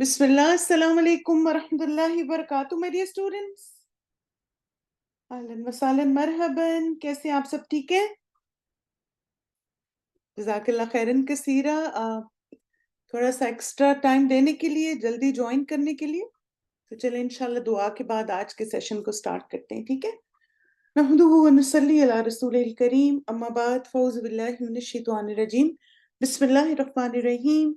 بسم اللہ السلام علیکم ورحمۃ اللہ وبرکاتہ میری اسٹوڈنٹس، اہلاً وسہلاً مرحباً. کیسے ہیں آپ سب؟ ٹھیک ہے، جزاک اللہ خیراً کثیرہ. تھوڑا سا ایکسٹرا ٹائم دینے کے لیے، جلدی جوائن کرنے کے لیے. تو چلیں انشاءاللہ دعا کے بعد آج کے سیشن کو سٹارٹ کرتے ہیں. ٹھیک ہے، نحمدہ ونصلی علی رسول الکریم، اما بعد، فاعوذ باللہ من الشیطان الرجیم، بسم اللہ الرحمن الرحیم.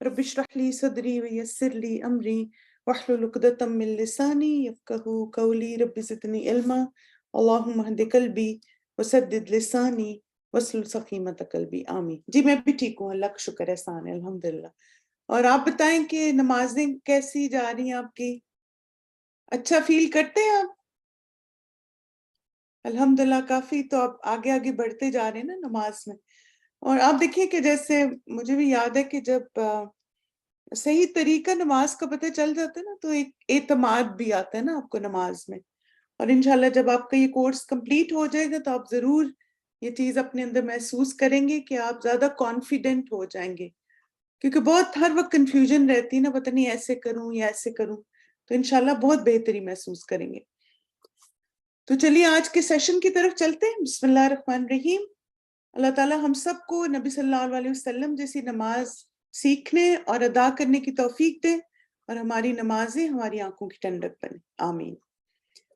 رب اشرح لی صدری ویسر لی امری واحلل عقدۃ من لسانی یفقہوا قولی. رب زدنی علما اللہم اہد قلبی وسدد لسانی واسلل سخیمۃ قلبی. آمین. جی میں بھی ٹھیک ہوں، اللہ کا شکر احسان ہے، الحمدللہ. اور آپ بتائیں کہ نمازیں کیسی جا رہی ہیں آپ کی؟ اچھا فیل کرتے ہیں آپ؟ الحمدللہ کافی. تو آپ آگے آگے بڑھتے جا رہے ہیں نا نماز میں. اور آپ دیکھیے کہ جیسے مجھے بھی یاد ہے کہ جب صحیح طریقہ نماز کا پتہ چل جاتا ہے نا، تو ایک اعتماد بھی آتا ہے نا آپ کو نماز میں. اور انشاءاللہ جب آپ کا یہ کورس کمپلیٹ ہو جائے گا تو آپ ضرور یہ چیز اپنے اندر محسوس کریں گے کہ آپ زیادہ کانفیڈنٹ ہو جائیں گے. کیونکہ بہت ہر وقت کنفیوژن رہتی ہے نا، پتہ نہیں ایسے کروں یا ایسے کروں. تو انشاءاللہ بہت بہتری محسوس کریں گے. تو چلیے آج کے سیشن کی طرف چلتے ہیں. بسم اللہ الرحمن الرحیم. اللہ تعالیٰ ہم سب کو نبی صلی اللہ علیہ وسلم جیسی نماز سیکھنے اور ادا کرنے کی توفیق دے، اور ہماری نمازیں ہماری آنکھوں کی ٹھنڈک بنے. آمین.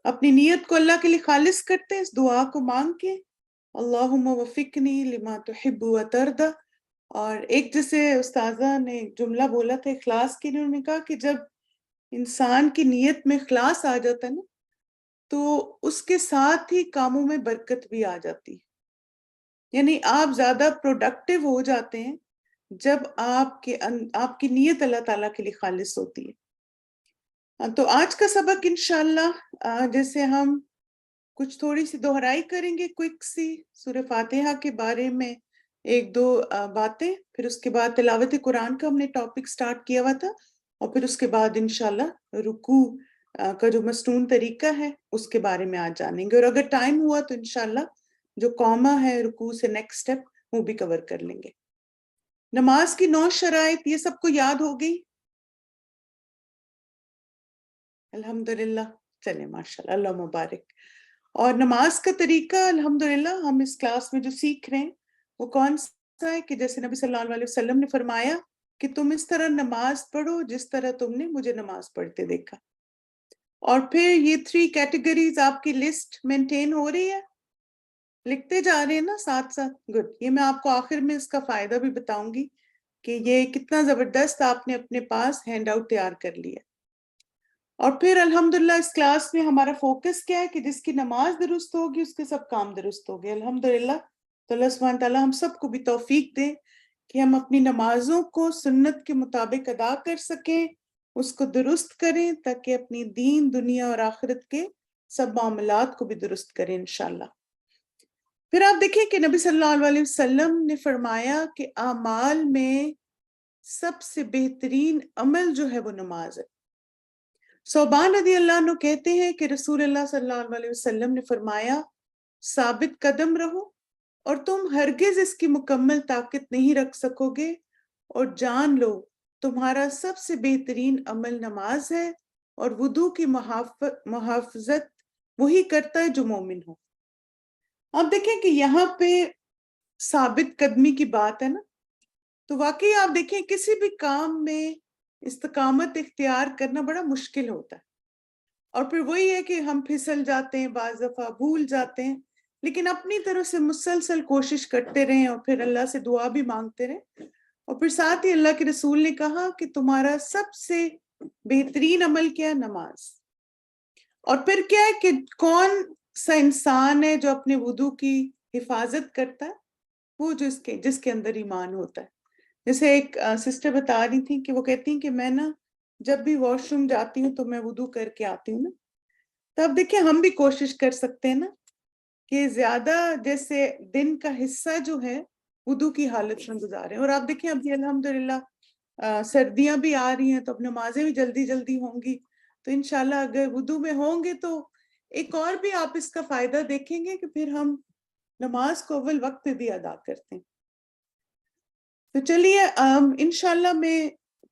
اپنی نیت کو اللہ کے لیے خالص کرتے ہیں، اس دعا کو مانگ کے، اللہم وفقنی لما تحب و ترضی. اور ایک جیسے استاذہ نے جملہ بولا تھا اخلاص کے لیے، انہوں نے کہا کہ جب انسان کی نیت میں اخلاص آ جاتا ہے نا، تو اس کے ساتھ ہی کاموں میں برکت بھی آ جاتی ہے. یعنی آپ زیادہ پروڈکٹیو ہو جاتے ہیں جب آپ کی نیت اللہ تعالیٰ کے لیے خالص ہوتی ہے. تو آج کا سبق انشاءاللہ جیسے ہم کچھ تھوڑی سی دہرائی کریں گے، کوئک سی سورہ فاتحہ کے بارے میں ایک دو باتیں، پھر اس کے بعد تلاوت قرآن کا ہم نے ٹاپک سٹارٹ کیا ہوا تھا، اور پھر اس کے بعد انشاءاللہ رکوع کا جو مستون طریقہ ہے اس کے بارے میں آج جانیں گے. اور اگر ٹائم ہوا تو انشاءاللہ جو قومہ ہے رکوع سے نیکسٹ سٹیپ وہ بھی کور کر لیں گے. نماز کی 9 شرائط یہ سب کو یاد ہو گئی؟ الحمدللہ. چلیں ماشاءاللہ، اللہ مبارک. اور نماز کا طریقہ الحمدللہ ہم اس کلاس میں جو سیکھ رہے ہیں وہ کون سا ہے کہ جیسے نبی صلی اللہ علیہ وسلم نے فرمایا کہ تم اس طرح نماز پڑھو جس طرح تم نے مجھے نماز پڑھتے دیکھا. اور پھر یہ 3 کیٹیگریز آپ کی لسٹ مینٹین ہو رہی ہے، لکھتے جا رہے ہیں نا ساتھ ساتھ. گڈ. یہ میں آپ کو آخر میں اس کا فائدہ بھی بتاؤں گی کہ یہ کتنا زبردست آپ نے اپنے پاس ہینڈ آؤٹ تیار کر لیا. اور پھر الحمدللہ اس کلاس میں ہمارا فوکس کیا ہے کہ جس کی نماز درست ہوگی اس کے سب کام درست ہوگے الحمدللہ. تو اللہ سبحانہ تعالیٰ ہم سب کو بھی توفیق دے کہ ہم اپنی نمازوں کو سنت کے مطابق ادا کر سکیں، اس کو درست کریں، تاکہ اپنی دین دنیا اور آخرت کے سب معاملات کو بھی درست کریں انشاءاللہ. پھر آپ دیکھیں کہ نبی صلی اللہ علیہ وسلم نے فرمایا کہ اعمال میں سب سے بہترین عمل جو ہے وہ نماز ہے. صوبان رضی اللہ عنہ کہتے ہیں کہ رسول اللہ صلی اللہ علیہ وسلم نے فرمایا، ثابت قدم رہو اور تم ہرگز اس کی مکمل طاقت نہیں رکھ سکو گے، اور جان لو تمہارا سب سے بہترین عمل نماز ہے، اور وضو کی محافظت وہی کرتا ہے جو مومن ہو. آپ دیکھیں کہ یہاں پہ ثابت قدمی کی بات ہے نا، تو واقعی آپ دیکھیں کسی بھی کام میں استقامت اختیار کرنا بڑا مشکل ہوتا ہے. اور پھر وہی ہے کہ ہم پھسل جاتے ہیں، بعض دفعہ بھول جاتے ہیں، لیکن اپنی طرف سے مسلسل کوشش کرتے رہیں اور پھر اللہ سے دعا بھی مانگتے رہیں. اور پھر ساتھ ہی اللہ کے رسول نے کہا کہ تمہارا سب سے بہترین عمل کیا ہے؟ نماز. اور پھر کیا ہے کہ کون سا انسان ہے جو اپنے وضو کی حفاظت کرتا ہے؟ وہ جس کے اندر ایمان ہوتا ہے. جیسے ایک سسٹر بتا رہی تھی کہ وہ کہتی ہیں کہ میں نا جب بھی واش روم جاتی ہوں تو میں وضو کر کے آتی ہوں نا. تو اب دیکھیں ہم بھی کوشش کر سکتے ہیں نا کہ زیادہ جیسے دن کا حصہ جو ہے وضو کی حالت میں گزاریں. اور آپ دیکھیں ابھی الحمدللہ سردیاں بھی آ رہی ہیں تو اب نمازیں بھی جلدی جلدی ہوں گی. تو انشاءاللہ اگر وضو میں ہوں گے تو ایک اور بھی آپ اس کا فائدہ دیکھیں گے کہ پھر ہم نماز کو اول وقت پہ بھی ادا کرتے ہیں. تو چلیے انشاءاللہ میں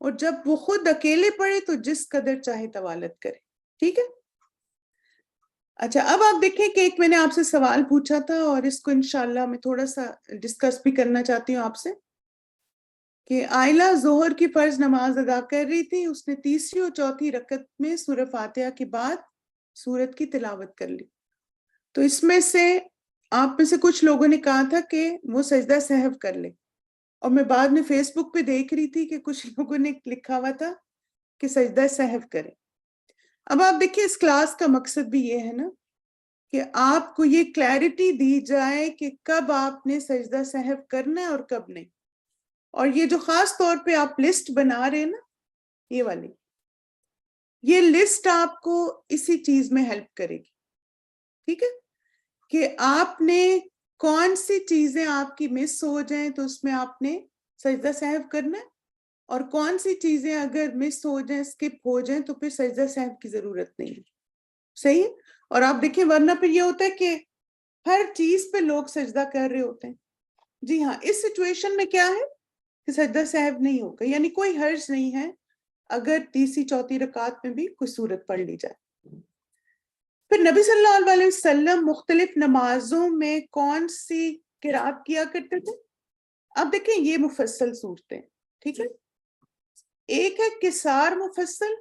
اور جب وہ خود اکیلے پڑھے تو جس قدر چاہے طوالت کرے. ٹھیک ہے. اچھا اب آپ دیکھیں کہ ایک میں نے آپ سے سوال پوچھا تھا اور اس کو انشاءاللہ میں تھوڑا سا ڈسکس بھی کرنا چاہتی ہوں آپ سے کہ عائلہ ظہر کی فرض نماز ادا کر رہی تھی. اس نے تیسری اور چوتھی رکعت میں سورہ فاتحہ کے بعد سورت کی تلاوت کر لی. تو اس میں سے آپ میں سے کچھ لوگوں نے کہا تھا کہ وہ سجدہ سہو کر لے, اور میں بعد میں فیس بک پہ دیکھ رہی تھی کہ کچھ لوگوں نے لکھا ہوا تھا کہ سجدہ سہو کرے. اب آپ دیکھیں اس کلاس کا مقصد بھی یہ ہے نا کہ آپ کو یہ کلیرٹی دی جائے کہ کب آپ نے سجدہ سہو کرنا ہے اور کب نہیں. اور یہ جو خاص طور پہ آپ لسٹ بنا رہے ہیں نا, یہ والی, یہ لسٹ آپ کو اسی چیز میں ہیلپ کرے گی. ٹھیک ہے, کہ آپ نے کون سی چیزیں آپ کی مس ہو جائیں تو اس میں آپ نے سجدہ سہو کرنا ہے, اور کون سی چیزیں اگر مس ہو جائیں, اسکپ ہو جائیں, تو پھر سجدہ سہو کی ضرورت نہیں ہے. صحیح ہے. اور آپ دیکھیں ورنہ پھر یہ ہوتا ہے کہ ہر چیز پہ لوگ سجدہ کر رہے ہوتے ہیں. جی ہاں, اس سچویشن میں کیا ہے کہ سجدہ سہو نہیں ہوگا, یعنی کوئی حرج نہیں ہے اگر تیسری چوتھی رکعت میں بھی کوئی سورت پڑھ لی جائے. پھر نبی صلی اللہ علیہ وسلم مختلف نمازوں میں کون سی قرات کیا کرتے تھے؟ اب دیکھیں یہ مفصل صورتیں. ٹھیک ہے, ایک ہے کسار مفصل,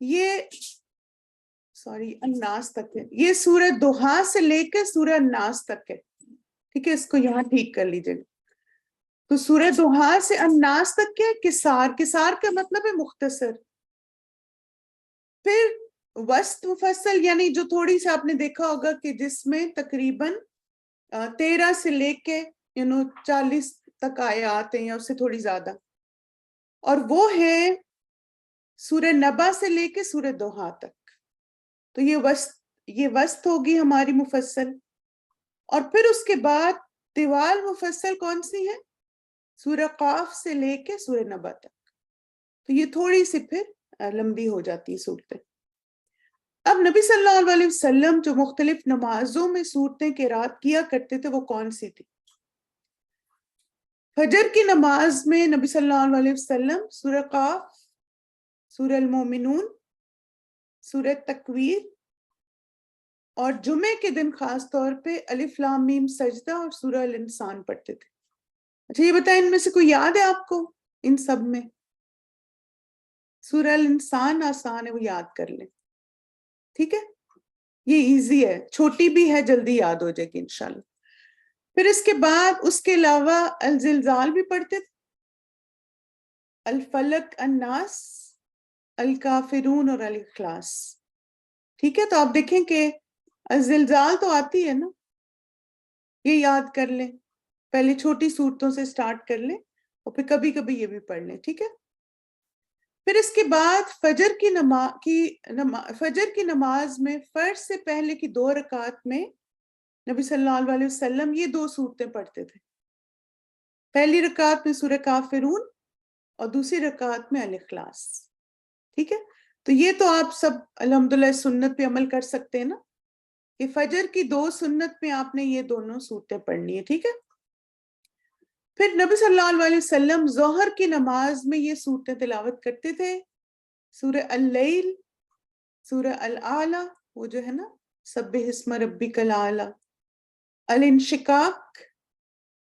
یہ سوری الناس تک ہے, یہ سورہ دوحا سے لے کے سورہ الناس تک ہے. ٹھیک ہے, اس کو یہاں ٹھیک کر لیجیے. تو سورہ دوحا سے الناس تک کیا کسار, کسار کا مطلب ہے مختصر. پھر وسط مفصل, یعنی جو تھوڑی سی آپ نے دیکھا ہوگا کہ جس میں تقریباً 13 سے لے کے 40 تک آیات ہیں یا اس سے تھوڑی زیادہ, اور وہ ہے سورہ نبا سے لے کے سورہ دوحا تک. تو یہ وسط ہوگی ہماری مفصل. اور پھر اس کے بعد طوال مفصل کون سی ہے؟ سورہ قاف سے لے کے سورہ نبا تک. تو یہ تھوڑی سی پھر لمبی ہو جاتی ہے صورتیں. اب نبی صلی اللہ علیہ وسلم جو مختلف نمازوں میں صورتیں قرات کیا کرتے تھے وہ کون سی تھی؟ فجر کی نماز میں نبی صلی اللہ علیہ وسلم سورہ قاف, سورہ المومنون, سورہ تکویر, اور جمعے کے دن خاص طور پہ الف لام میم سجدہ اور سورہ الانسان پڑھتے تھے. اچھا یہ بتائیں ان میں سے کوئی یاد ہے آپ کو ان سب میں؟ سورہ الانسان آسان ہے, وہ یاد کر لیں. ٹھیک ہے, یہ ایزی ہے, چھوٹی بھی ہے, جلدی یاد ہو جائے گی انشاءاللہ. پھر اس کے بعد اس کے علاوہ الزلزال بھی پڑھتے تھے, الفلق, الناس, الکافرون اور الاخلاص. ٹھیک ہے, تو آپ دیکھیں کہ الزلزال تو آتی ہے نا, یہ یاد کر لیں, پہلے چھوٹی صورتوں سے سٹارٹ کر لیں اور پھر کبھی کبھی یہ بھی پڑھ لیں. ٹھیک ہے. پھر اس کے بعد فجر کی نماز میں فرض سے پہلے کی 2 رکعت میں نبی صلی اللہ علیہ وسلم یہ 2 صورتیں پڑھتے تھے. پہلی رکعت میں سورہ کافرون اور دوسری رکعت میں الاخلاص. ٹھیک ہے, تو یہ تو آپ سب الحمدللہ سنت پہ عمل کر سکتے ہیں نا, کہ فجر کی 2 سنت میں آپ نے یہ دونوں صورتیں پڑھنی ہے. ٹھیک ہے. پھر نبی صلی اللہ علیہ وسلم ظہر کی نماز میں یہ صورتیں تلاوت کرتے تھے, سورہ اللیل, سورہ الاعلی, وہ جو ہے نا سبح اسم ربک الاعلی, الانشقاق,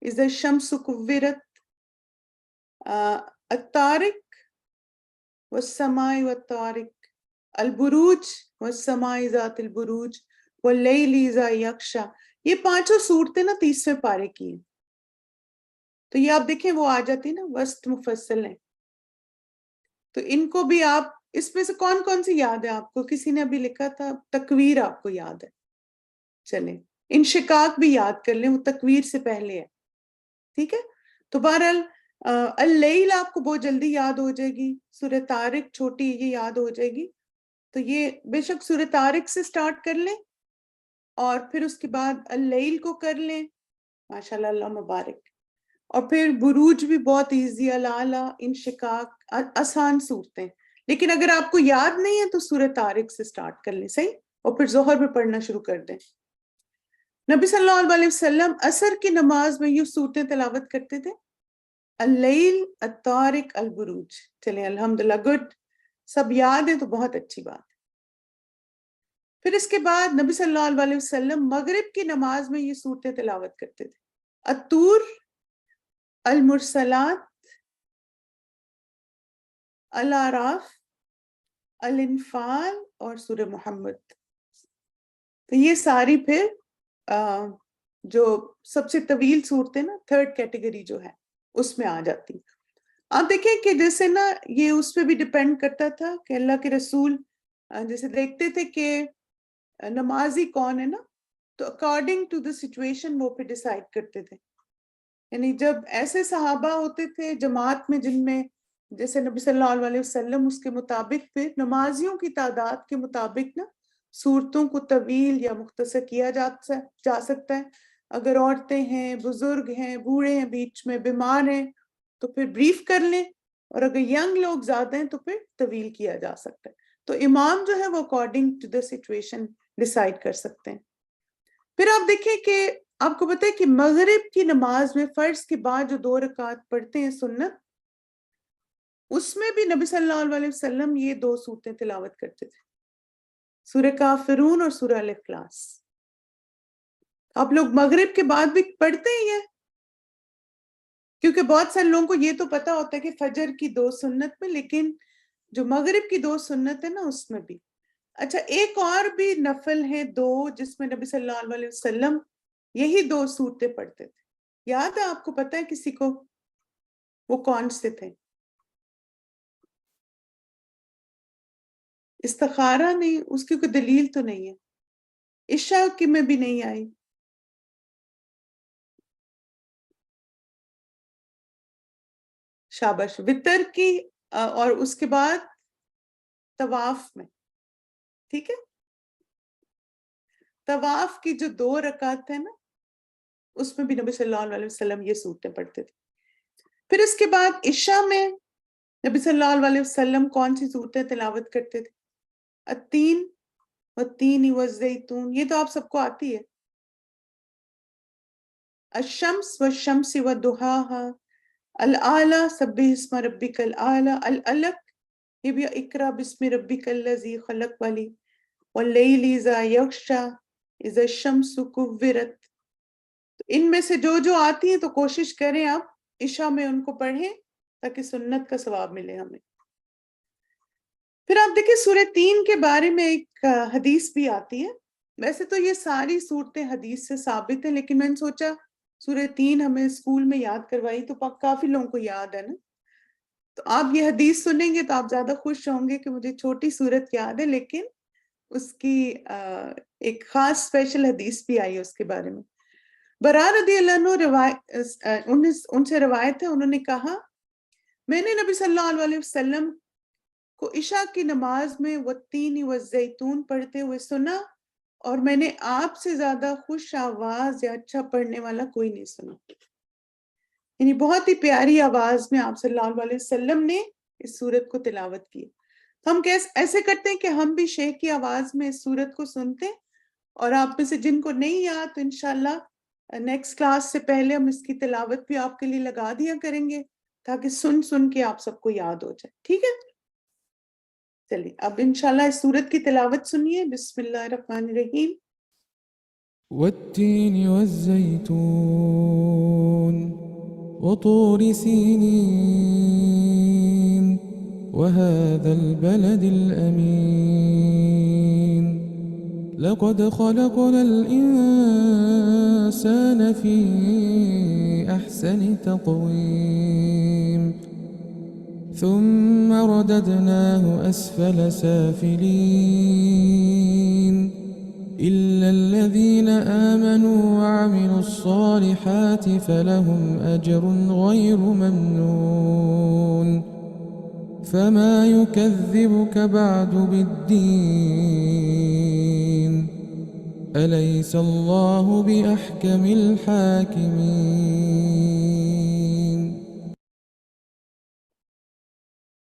اذا الشمس کورت, الطارق والسماء والطارق, البروج والسماء ذات البروج, واللیل اذا یغشی. یہ 5 صورتیں نا 30ویں پارے کی ہیں. تو یہ آپ دیکھیں وہ آ جاتی نا وسط مفصل ہیں. تو ان کو بھی آپ, اس میں سے کون کون سی یاد ہے آپ کو؟ کسی نے ابھی لکھا تھا تکویر آپ کو یاد ہے, چلیں انشقاق بھی یاد کر لیں, وہ تکویر سے پہلے ہے. ٹھیک ہے. تو بہرحال اللیل آپ کو بہت جلدی یاد ہو جائے گی, سورہ طارق چھوٹی یہ یاد ہو جائے گی. تو یہ بے شک سورہ طارق سے سٹارٹ کر لیں اور پھر اس کے بعد اللیل کو کر لیں, ماشاءاللہ اللہ مبارک. اور پھر بروج بھی بہت ایزی, الاعلی, انشقاق, آسان صورتیں. لیکن اگر آپ کو یاد نہیں ہے تو سورہ طارق سے سٹارٹ کر لیں, صحیح, اور پھر ظہر میں پڑھنا شروع کر دیں. نبی صلی اللہ علیہ وسلم عصر کی نماز میں یہ صورتیں تلاوت کرتے تھے, اللیل الطارق البروج. چلیں الحمدللہ گڈ، سب یاد ہے تو بہت اچھی بات. پھر اس کے بعد نبی صلی اللہ علیہ وسلم مغرب کی نماز میں یہ صورتیں تلاوت کرتے تھے: الطور، المرسلات، الاعراف، الانفال اور سورہ محمد. تو یہ ساری پھر جو سب سے طویل صورتیں نا، تھرڈ کیٹیگری جو ہے اس میں آ جاتی. آپ دیکھیں کہ جیسے نا یہ اس پہ بھی ڈیپینڈ کرتا تھا کہ اللہ کے رسول جیسے دیکھتے تھے کہ نمازی کون ہے نا، تو اکارڈنگ ٹو دا سچویشن وہ پہ ڈیسائیڈ کرتے تھے. یعنی جب ایسے صحابہ ہوتے تھے جماعت میں جن میں جیسے نبی صلی اللہ علیہ وسلم، اس کے مطابق پھر نمازیوں کی تعداد کے مطابق نا صورتوں کو طویل یا مختصر کیا جا سکتا ہے. اگر عورتیں ہیں، بزرگ ہیں، بوڑھے ہیں، بیچ میں بیمار ہیں تو پھر بریف کر لیں، اور اگر ینگ لوگ زیادہ ہیں تو پھر طویل کیا جا سکتا ہے. تو امام جو ہے وہ according to the situation decide کر سکتے ہیں. پھر آپ دیکھیں کہ آپ کو پتہ ہے کہ مغرب کی نماز میں فرض کے بعد جو 2 رکعت پڑھتے ہیں سنت، اس میں بھی نبی صلی اللہ علیہ وسلم یہ 2 صورتیں تلاوت کرتے تھے: سورہ کافرون اور سورہ الاخلاص. آپ لوگ مغرب کے بعد بھی پڑھتے ہی ہیں، کیونکہ بہت سارے لوگوں کو یہ تو پتا ہوتا ہے کہ فجر کی 2 سنت میں، لیکن جو مغرب کی 2 سنت ہے نا اس میں بھی. اچھا، ایک اور بھی نفل ہے 2 جس میں نبی صلی اللہ علیہ وسلم یہی 2 صورتیں پڑھتے تھے. یاد ہے آپ کو؟ پتا ہے کسی کو وہ کون سے تھے؟ استخارہ نہیں، اس کی کوئی دلیل تو نہیں ہے. عشاء کی میں بھی نہیں آئی. شاباش. وتر کی اور اس کے بعد طواف میں، ٹھیک ہے، طواف کی جو 2 رکعت ہے نا اس میں بھی نبی صلی اللہ علیہ وسلم یہ صورتیں پڑھتے تھے. پھر اس کے بعد عشاء میں نبی صلی اللہ علیہ وسلم کون سی صورتیں تلاوت کرتے تھے؟ التین والتین والزیتون، یہ تو آپ سب کو آتی ہے. الشمس والشمس والضحاها، الاعلی سبح اسم ربک الاعلی، الالق یہ بھی اقرا بسم ربک الذی خلق والی، واللیل اذا یغشی اذا الشمس کورت. ان میں سے جو آتی ہیں تو کوشش کریں آپ عشاء میں ان کو پڑھیں تاکہ سنت کا ثواب ملے ہمیں. پھر آپ دیکھیں سورہ 3 کے بارے میں ایک حدیث بھی آتی ہے. ویسے تو یہ ساری صورتیں حدیث سے ثابت ہیں، لیکن میں نے سوچا سورہ 3 ہمیں اسکول میں یاد کروائی تو کافی لوگوں کو یاد ہے نا. تو آپ یہ حدیث سنیں گے تو آپ زیادہ خوش ہوں گے کہ مجھے چھوٹی صورت یاد ہے، لیکن اس کی ایک خاص اسپیشل حدیث بھی آئی ہے اس کے بارے میں. برا رضی اللہ عنہ ان سے روایت ہے، انہوں نے کہا میں نے نبی صلی اللہ علیہ وسلم کو عشاء کی نماز میں والتین والزیتون پڑھتے ہوئے سنا، اور میں نے آپ سے زیادہ خوش آواز یا اچھا پڑھنے والا کوئی نہیں سنا. یعنی بہت ہی پیاری آواز میں آپ صلی اللہ علیہ وسلم نے اس سورت کو تلاوت کی. ہم ایسے کرتے ہیں کہ ہم بھی شیخ کی آواز میں اس سورت کو سنتے ہیں، اور آپ میں سے جن کو نہیں یاد تو انشاءاللہ نیکسٹ کلاس سے پہلے ہم اس کی تلاوت بھی آپ کے لیے لگا دیا کریں گے تاکہ سن کے آپ سب کو یاد ہو جائے. ٹھیک ہے، چلیے اب انشاءاللہ اس سورت کی تلاوت سنیے. بسم اللہ الرحمن الرحیم. والتين والزيتون وطور سينين وهذا البلد الأمين لقد خلقنا الإنسان في أحسن تقويم ثم رددناه أسفل سافلين إلا الذين آمنوا وعملوا الصالحات فلهم أجر غير ممنون فما يكذبك بعد بالدين أليس الله بأحكم الحاكمين.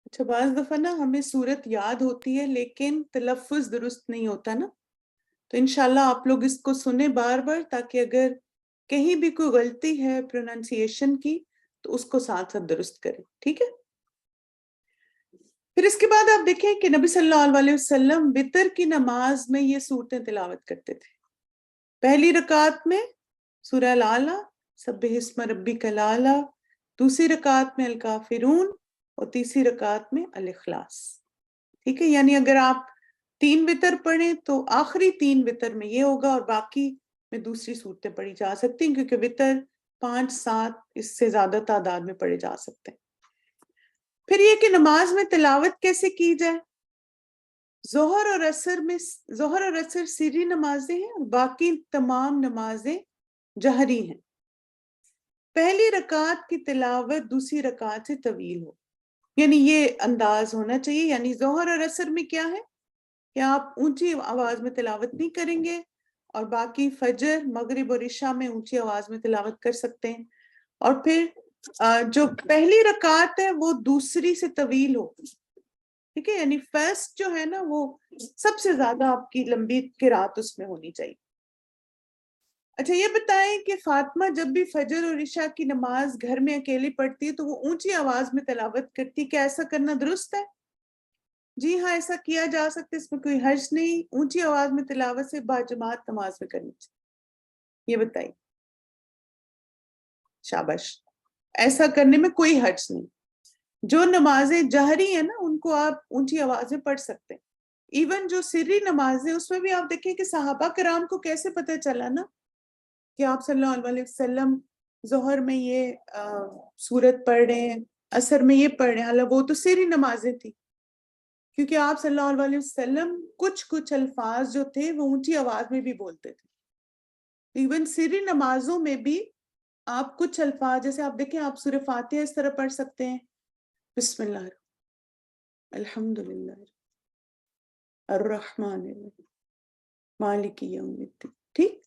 اچھا، بعض دفعہ نا ہمیں سورت یاد ہوتی ہے لیکن تلفظ درست نہیں ہوتا نا، تو انشاءاللہ آپ لوگ اس کو سنیں بار بار تاکہ اگر کہیں بھی کوئی غلطی ہے پروننسیشن کی تو اس کو ساتھ ساتھ درست کریں، ٹھیک ہے؟ پھر اس کے بعد آپ دیکھیں کہ نبی صلی اللہ علیہ وسلم وتر کی نماز میں یہ صورتیں تلاوت کرتے تھے. پہلی رکعت میں سورہ الاعلیٰ، سبح اسم ربک الاعلیٰ، دوسری رکعت میں الکافرون اور تیسری رکعت میں الاخلاص. ٹھیک ہے، یعنی اگر آپ 3 وتر پڑھیں تو آخری 3 وتر میں یہ ہوگا اور باقی میں دوسری صورتیں پڑھی جا سکتی ہیں، کیونکہ وتر 5 7 اس سے زیادہ تعداد میں پڑھے جا سکتے ہیں. پھر یہ کہ نماز میں تلاوت کیسے کی جائے. ظہر اور عصر سری نمازیں ہیں اور باقی تمام نمازیں جہری ہیں. پہلی رکعت کی تلاوت دوسری رکعت سے طویل ہو، یعنی یہ انداز ہونا چاہیے. یعنی ظہر اور عصر میں کیا ہے کہ آپ اونچی آواز میں تلاوت نہیں کریں گے، اور باقی فجر، مغرب اور عشاء میں اونچی آواز میں تلاوت کر سکتے ہیں. اور پھر جو پہلی رکعت ہے وہ دوسری سے طویل ہو، ٹھیک ہے، یعنی فرسٹ جو ہے نا وہ سب سے زیادہ آپ کی لمبی قرات اس میں ہونی چاہیے. اچھا یہ بتائیں کہ فاطمہ جب بھی فجر اور عشاء کی نماز گھر میں اکیلی پڑھتی ہے تو وہ اونچی آواز میں تلاوت کرتی، کیا ایسا کرنا درست ہے؟ جی ہاں، ایسا کیا جا سکتا ہے، اس میں کوئی حرج نہیں. اونچی آواز میں تلاوت سے باجماعت نماز میں کرنی چاہیے. یہ بتائیے. شاباش، ایسا کرنے میں کوئی حرج نہیں. جو نمازیں جہری ہیں نا ان کو آپ اونچی آواز میں پڑھ سکتے ہیں. ایون جو سری نمازیں اس میں بھی آپ دیکھیں کہ صحابہ کرام کو کیسے پتہ چلا نا کہ آپ صلی اللہ علیہ وسلم ظہر میں یہ سورت پڑھ رہے ہیں، عصر میں یہ پڑھ رہے ہیں. حالانکہ وہ تو سری نمازیں تھی، کیونکہ آپ صلی اللہ علیہ وسلم کچھ الفاظ جو تھے وہ اونچی آواز میں بھی بولتے تھے. ایون سری نمازوں میں بھی آپ کچھ الفاظ، جیسے آپ دیکھیں آپ سورہ فاتحہ اس طرح پڑھ سکتے ہیں، بسم اللہ الحمدللہ الرحمن الرحیم مالک یوم الدین. ٹھیک،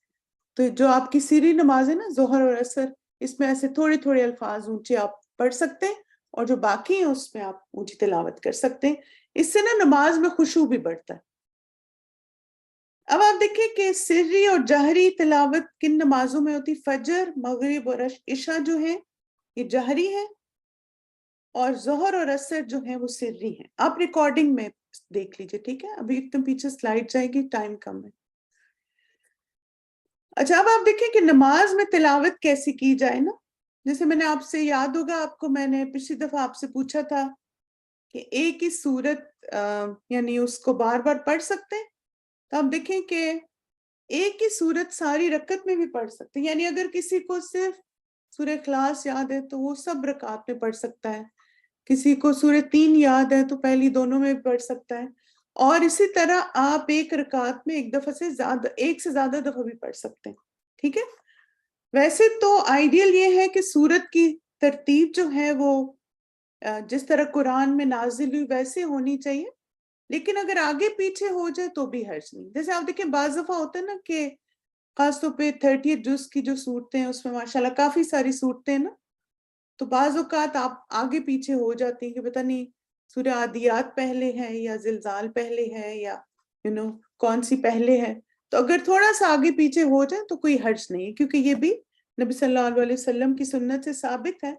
تو جو آپ کی سری نماز ہے نا ظہر اور عصر، اس میں ایسے تھوڑے تھوڑے الفاظ اونچے آپ پڑھ سکتے ہیں، اور جو باقی ہیں اس میں آپ اونچی تلاوت کر سکتے ہیں. اس سے نا نماز میں خشوع بھی بڑھتا ہے. اب آپ دیکھیں کہ سری اور جہری تلاوت کن نمازوں میں ہوتی. فجر، مغرب اور عشاء جو ہیں یہ جہری ہیں، اور ظہر اور عصر جو ہیں وہ سری ہیں. آپ ریکارڈنگ میں دیکھ لیجئے، ٹھیک ہے، ابھی ایک دم پیچھے سلائیڈ جائے گی، ٹائم کم ہے. اچھا اب آپ دیکھیں کہ نماز میں تلاوت کیسی کی جائے نا. جیسے میں نے آپ سے، یاد ہوگا آپ کو، میں نے پچھلی دفعہ آپ سے پوچھا تھا کہ ایک ہی سورت یعنی اس کو بار بار پڑھ سکتے ہیں. تو آپ دیکھیں کہ ایک ہی سورت ساری رکعت میں بھی پڑھ سکتے ہیں. یعنی اگر کسی کو صرف سورہ اخلاص یاد ہے تو وہ سب رکعت میں پڑھ سکتا ہے. کسی کو سورہ 3 یاد ہے تو پہلی دونوں میں بھی پڑھ سکتا ہے. اور اسی طرح آپ ایک رکعت میں ایک دفعہ سے زیادہ، ایک سے زیادہ دفعہ بھی پڑھ سکتے ہیں. ٹھیک ہے. ویسے تو آئیڈیل یہ ہے کہ سورت کی ترتیب جو ہے وہ جس طرح قرآن میں نازل ہوئی ویسے ہونی چاہیے، لیکن اگر آگے پیچھے ہو جائے تو بھی حرج نہیں. جیسے آپ دیکھیں بعض دفعہ ہوتا ہے نا کہ خاص طور پہ 30 جز کی جو صورتیں ہیں اس میں ماشاءاللہ کافی ساری صورتیں ہیں نا، تو بعض اوقات آپ آگے پیچھے ہو جاتی ہیں کہ پتہ نہیں سورہ عادیات پہلے ہے یا زلزال پہلے ہے یا کون سی پہلے ہے. تو اگر تھوڑا سا آگے پیچھے ہو جائے تو کوئی حرج نہیں ہے، کیونکہ یہ بھی نبی صلی اللہ علیہ وسلم کی سنت سے ثابت ہے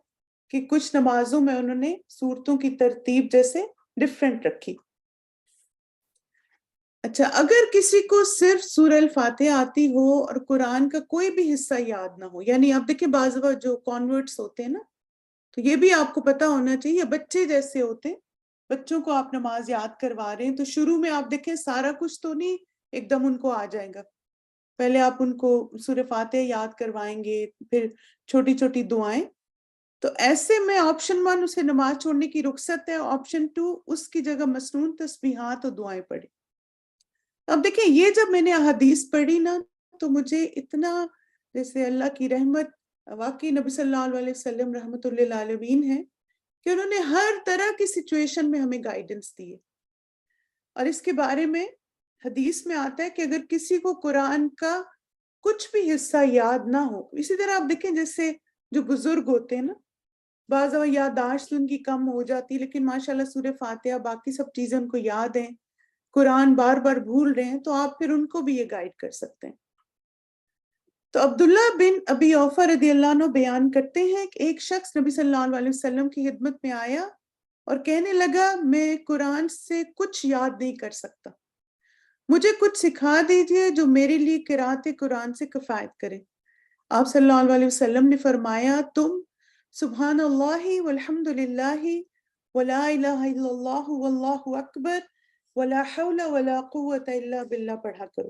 کہ کچھ نمازوں میں انہوں نے صورتوں کی ترتیب جیسے ڈیفرنٹ رکھی. اچھا اگر کسی کو صرف سورہ الفاتحہ آتی ہو اور قرآن کا کوئی بھی حصہ یاد نہ ہو، یعنی آپ دیکھیں بعض وقت جو کانورٹس ہوتے ہیں نا، تو یہ بھی آپ کو پتا ہونا چاہیے، بچے جیسے ہوتے ہیں، بچوں کو آپ نماز یاد کروا رہے ہیں تو شروع میں آپ دیکھیں سارا کچھ تو نہیں ایک دم ان کو آ جائے گا. پہلے آپ ان کو سورہ فاتحہ یاد کروائیں گے، پھر چھوٹی چھوٹی دعائیں. تو ایسے میں آپشن 1 اسے نماز چھوڑنے کی رخصت ہے، آپشن 2 اس کی جگہ مسنون تسبیحات اور دعائیں پڑھیں. اب دیکھیں یہ جب میں نے احادیث پڑھی نا تو مجھے اتنا جیسے اللہ کی رحمت، واقعی نبی صلی اللہ علیہ وسلم رحمت للعالمین ہے کہ انہوں نے ہر طرح کی سچویشن میں ہمیں گائیڈنس دی ہے. اور اس کے بارے میں حدیث میں آتا ہے کہ اگر کسی کو قرآن کا کچھ بھی حصہ یاد نہ ہو، اسی طرح آپ دیکھیں جیسے جو بزرگ ہوتے ہیں نا، بعض اوقات یادداشت ان کی کم ہو جاتی، لیکن ماشاءاللہ سورہ فاتحہ باقی سب چیزیں ان کو یاد ہیں، قرآن بار بار بھول رہے ہیں، تو آپ پھر ان کو بھی یہ گائیڈ کر سکتے ہیں. تو عبداللہ بن ابی اوفا رضی اللہ عنہ بیان کرتے ہیں کہ ایک شخص نبی صلی اللہ علیہ وسلم کی خدمت میں آیا اور کہنے لگا میں قرآن سے کچھ یاد نہیں کر سکتا، مجھے کچھ سکھا دیجئے جو میرے لیے قرأت قرآن سے کفایت کرے۔ آپ صلی اللہ علیہ وسلم نے فرمایا تم سبحان اللہ والحمد للہ ولا الہ الا اللہ واللہ اکبر ولا حول ولا قوت الا باللہ پڑھا کرو۔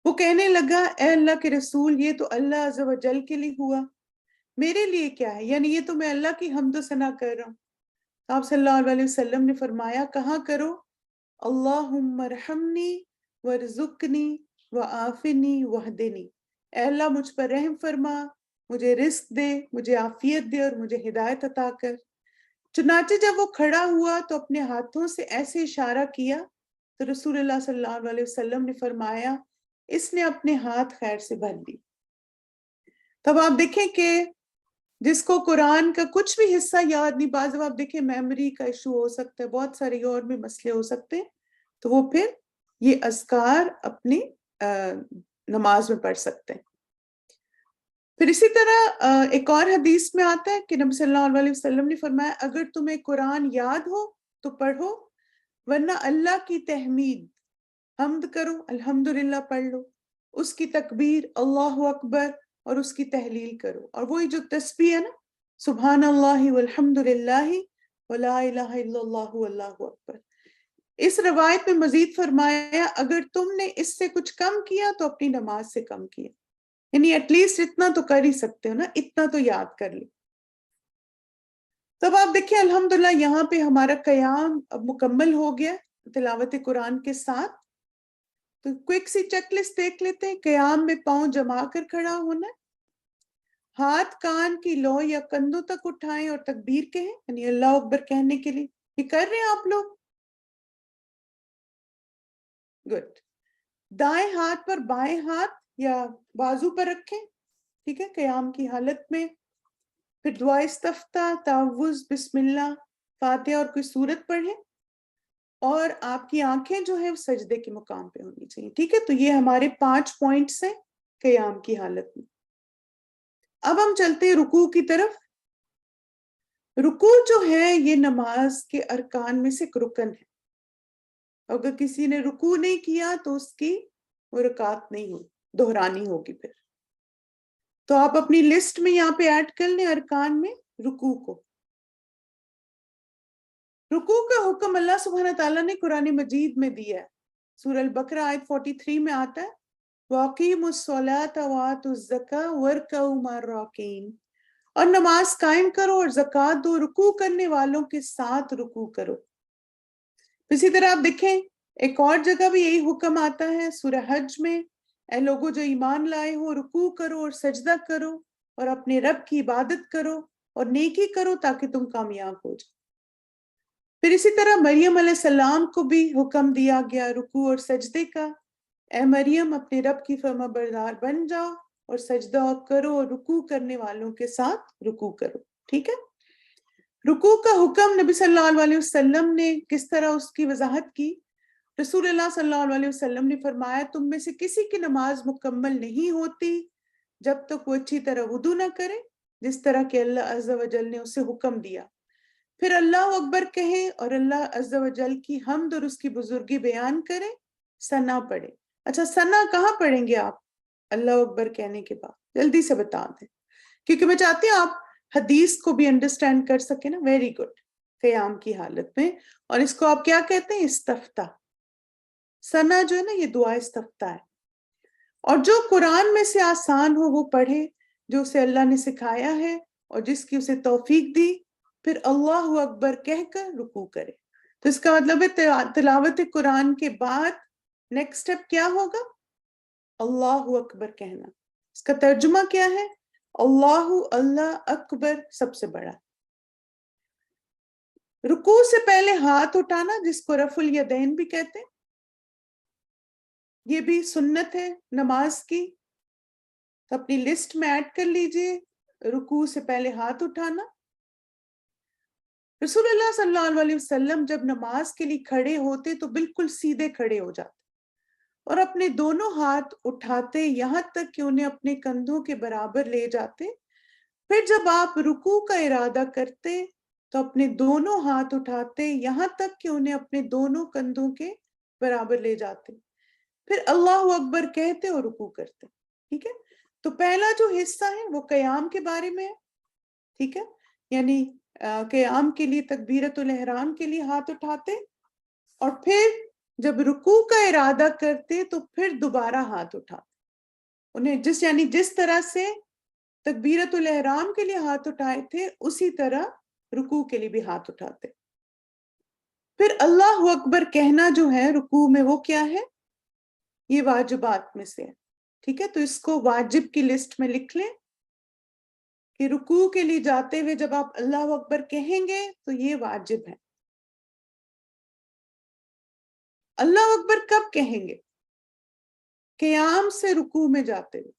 وہ کہنے لگا اے اللہ کے رسول یہ تو اللہ عز و جل کے لیے ہوا، میرے لیے کیا ہے؟ یعنی یہ تو میں اللہ کی حمد و ثنا کر رہا ہوں۔ آپ صلی اللہ علیہ وسلم نے فرمایا کہا کرو اللہم ارحمنی ورزقنی وعافنی وہدنی، اے اللہ مجھ پر رحم فرما، مجھے رزق دے، مجھے عافیت دے اور مجھے ہدایت عطا کر۔ چنانچہ جب وہ کھڑا ہوا تو اپنے ہاتھوں سے ایسے اشارہ کیا تو رسول اللہ صلی اللہ علیہ وسلم نے فرمایا اس نے اپنے ہاتھ خیر سے بھر لی۔ تب آپ دیکھیں کہ جس کو قرآن کا کچھ بھی حصہ یاد نہیں، بعض آپ دیکھیں میموری کا ایشو ہو سکتا ہے، بہت سارے اور بھی مسئلے ہو سکتے ہیں، تو وہ پھر یہ اذکار اپنی نماز میں پڑھ سکتے ہیں۔ پھر اسی طرح ایک اور حدیث میں آتا ہے کہ نبی صلی اللہ علیہ وسلم نے فرمایا اگر تمہیں قرآن یاد ہو تو پڑھو، ورنہ اللہ کی تحمید حمد کرو، الحمدللہ پڑھ لو، اس کی تکبیر اللہ اکبر اور اس کی تحلیل کرو، اور وہی جو تسبیح ہے نا سبحان اللہ والحمدللہ ولا الہ الا اللہ واللہ اکبر۔ اس روایت میں مزید فرمایا اگر تم نے اس سے کچھ کم کیا تو اپنی نماز سے کم کیا، یعنی ایٹ لیسٹ اتنا تو کر ہی سکتے ہو نا، اتنا تو یاد کر لیں۔ تب آپ دیکھیں الحمدللہ یہاں پہ ہمارا قیام اب مکمل ہو گیا تلاوت قرآن کے ساتھ۔ تو کوئک سی چیک لسٹ دیکھ لیتے ہیں۔ قیام میں پاؤں جما کر کھڑا ہونا، ہاتھ کان کی لو یا کندھوں تک اٹھائیں اور تکبیر کہیں، یعنی اللہ اکبر کہنے کے لیے، یہ کر رہے ہیں آپ لوگ؟ گڈ۔ دائیں ہاتھ پر بائیں ہاتھ یا بازو پر رکھیں، ٹھیک ہے، قیام کی حالت میں۔ پھر دعا استفتاح، تعوذ، بسم اللہ، فاتحہ اور کوئی سورت پڑھیں، اور آپ کی آنکھیں جو ہیں وہ سجدے کے مقام پہ ہونی چاہیے، ٹھیک ہے۔ تو یہ ہمارے 5 پوائنٹس ہیں قیام کی حالت میں۔ اب ہم چلتے ہیں رکوع کی طرف۔ رکوع جو ہے یہ نماز کے ارکان میں سے ایک رکن ہے، اگر کسی نے رکوع نہیں کیا تو اس کی وہ رکعت نہیں ہوگی، دہرانی ہوگی پھر۔ تو آپ اپنی لسٹ میں یہاں پہ ایڈ کر لیں ارکان میں رکوع کو۔ رکوع کا حکم اللہ سبحانہ تعالیٰ نے قرآن مجید میں دیا ہے۔ سورہ البقرہ آیت 43 میں آتا ہے وَأَقِیمُوا الصَّلَاةَ وَآتُوا الزَّکَاةَ وَارْکَعُوا مَعَ الرَّاکِعِینَ، اور نماز قائم کرو اور زکوٰۃ دو، رکوع کرنے والوں کے ساتھ رکوع کرو۔ اسی طرح آپ دیکھیں ایک اور جگہ بھی یہی حکم آتا ہے سورہ حج میں، اے لوگوں جو ایمان لائے ہو رکوع کرو اور سجدہ کرو اور اپنے رب کی عبادت کرو اور نیکی کرو تاکہ تم کامیاب ہو جاؤ۔ پھر اسی طرح مریم علیہ السلام کو بھی حکم دیا گیا رکوع اور سجدے کا، اے مریم اپنے رب کی فرما بردار بن جاؤ اور سجدہ کرو اور رکوع کرنے والوں کے ساتھ رکوع کرو، ٹھیک ہے۔ رکوع کا حکم نبی صلی اللہ علیہ وسلم نے کس طرح اس کی وضاحت کی؟ رسول اللہ صلی اللہ علیہ وسلم نے فرمایا تم میں سے کسی کی نماز مکمل نہیں ہوتی جب تک وہ اچھی طرح وضو نہ کرے جس طرح کہ اللہ عز و جل نے اسے حکم دیا، پھر اللہ اکبر کہیں اور اللہ عز و جل کی حمد اور اس کی بزرگی بیان کریں، ثنا پڑھے۔ اچھا ثنا کہاں پڑھیں گے آپ اللہ اکبر کہنے کے بعد؟ جلدی سے بتا دیں کیونکہ میں چاہتی ہوں آپ حدیث کو بھی انڈرسٹینڈ کر سکیں نا۔ ویری گڈ، قیام کی حالت میں، اور اس کو آپ کیا کہتے ہیں؟ استفتاح۔ ثنا جو ہے نا یہ دعا استفتاح ہے، اور جو قرآن میں سے آسان ہو وہ پڑھے جو اسے اللہ نے سکھایا ہے اور جس کی اسے توفیق دی، پھر اللہ اکبر کہہ کر رکوع کرے۔ تو اس کا مطلب ہے تلاوت قرآن کے بعد نیکسٹ سٹیپ کیا ہوگا؟ اللہ اکبر کہنا۔ اس کا ترجمہ کیا ہے؟ اللہ اکبر سب سے بڑا۔ رکوع سے پہلے ہاتھ اٹھانا جس کو رفع الیدین بھی کہتے ہیں، یہ بھی سنت ہے نماز کی، تو اپنی لسٹ میں ایڈ کر لیجئے رکوع سے پہلے ہاتھ اٹھانا۔ رسول اللہ صلی اللہ علیہ وسلم جب نماز کے لیے کھڑے ہوتے تو بالکل سیدھے کھڑے ہو جاتے، اور اپنے دونوں ہاتھ اٹھاتے یہاں تک کہ انہیں اپنے کندھوں کے برابر لے جاتے. پھر جب آپ رکوع کا ارادہ کرتے تو اپنے دونوں ہاتھ اٹھاتے یہاں تک کہ انہیں اپنے دونوں کندھوں کے برابر لے جاتے. پھر اللہ اکبر کہتے اور رکوع کرتے. ٹھیک ہے. تو پہلا جو حصہ ہے وہ قیام کے بارے میں ہے. ٹھیک ہے. یعنی قیام کے لیے تکبیرۃ الاحرام کے لیے ہاتھ اٹھاتے, اور پھر جب رکوع کا ارادہ کرتے تو پھر دوبارہ ہاتھ اٹھاتے. انہیں جس طرح سے تکبیرۃ الاحرام کے لیے ہاتھ اٹھائے تھے اسی طرح رکوع کے لیے بھی ہاتھ اٹھاتے. پھر اللہ اکبر کہنا جو ہے رکوع میں وہ کیا ہے؟ یہ واجبات میں سے ہے. ٹھیک ہے. تو اس کو واجب کی لسٹ میں لکھ لیں کہ رکوع کے لیے جاتے ہوئے جب آپ اللہ اکبر کہیں گے تو یہ واجب ہے. اللہ اکبر کب کہیں گے؟ قیام سے رکوع میں جاتے ہوئے.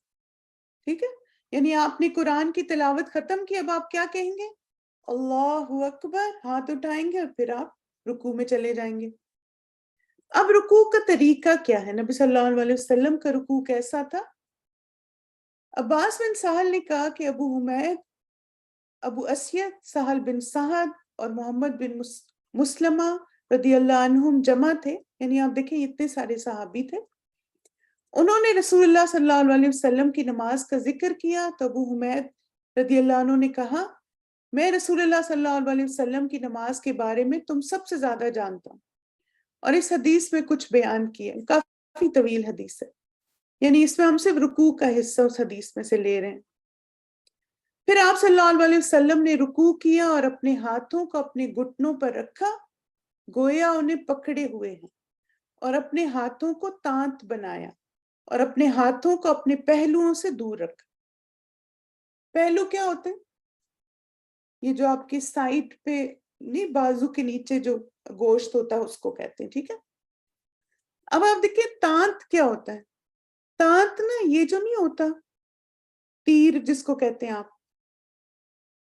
ٹھیک ہے. یعنی آپ نے قرآن کی تلاوت ختم کی, اب آپ کیا کہیں گے؟ اللہ اکبر, ہاتھ اٹھائیں گے اور پھر آپ رکوع میں چلے جائیں گے. اب رکوع کا طریقہ کیا ہے؟ نبی صلی اللہ علیہ وسلم کا رکوع کیسا تھا؟ عباس بن سہل نے کہا کہ ابو حمید, ابو اسید, سہل بن سعد اور محمد بن مسلمہ رضی اللہ عنہم جمع تھے. یعنی آپ دیکھیں اتنے سارے صحابی تھے. انہوں نے رسول اللہ صلی اللہ علیہ وسلم کی نماز کا ذکر کیا تو ابو حمید رضی اللہ عنہ نے کہا, میں رسول اللہ صلی اللہ علیہ وسلم کی نماز کے بارے میں تم سب سے زیادہ جانتا ہوں, اور اس حدیث میں کچھ بیان کیا. کافی طویل حدیث ہے, یعنی اس میں ہم صرف رکوع کا حصہ اس حدیث میں سے لے رہے ہیں. پھر آپ صلی اللہ علیہ وسلم نے رکوع کیا اور اپنے ہاتھوں کو اپنے گھٹنوں پر رکھا گویا انہیں پکڑے ہوئے ہیں, اور اپنے ہاتھوں کو تانت بنایا اور اپنے ہاتھوں کو اپنے پہلوؤں سے دور رکھا. پہلو کیا ہوتے ہیں؟ یہ جو آپ کی سائٹ پہ نہیں, بازو کے نیچے جو گوشت ہوتا ہے اس کو کہتے ہیں. ٹھیک ہے. اب آپ دیکھیں تانت کیا ہوتا ہے. تانت نا یہ جو نہیں ہوتا تیر جس کو کہتے ہیں آپ,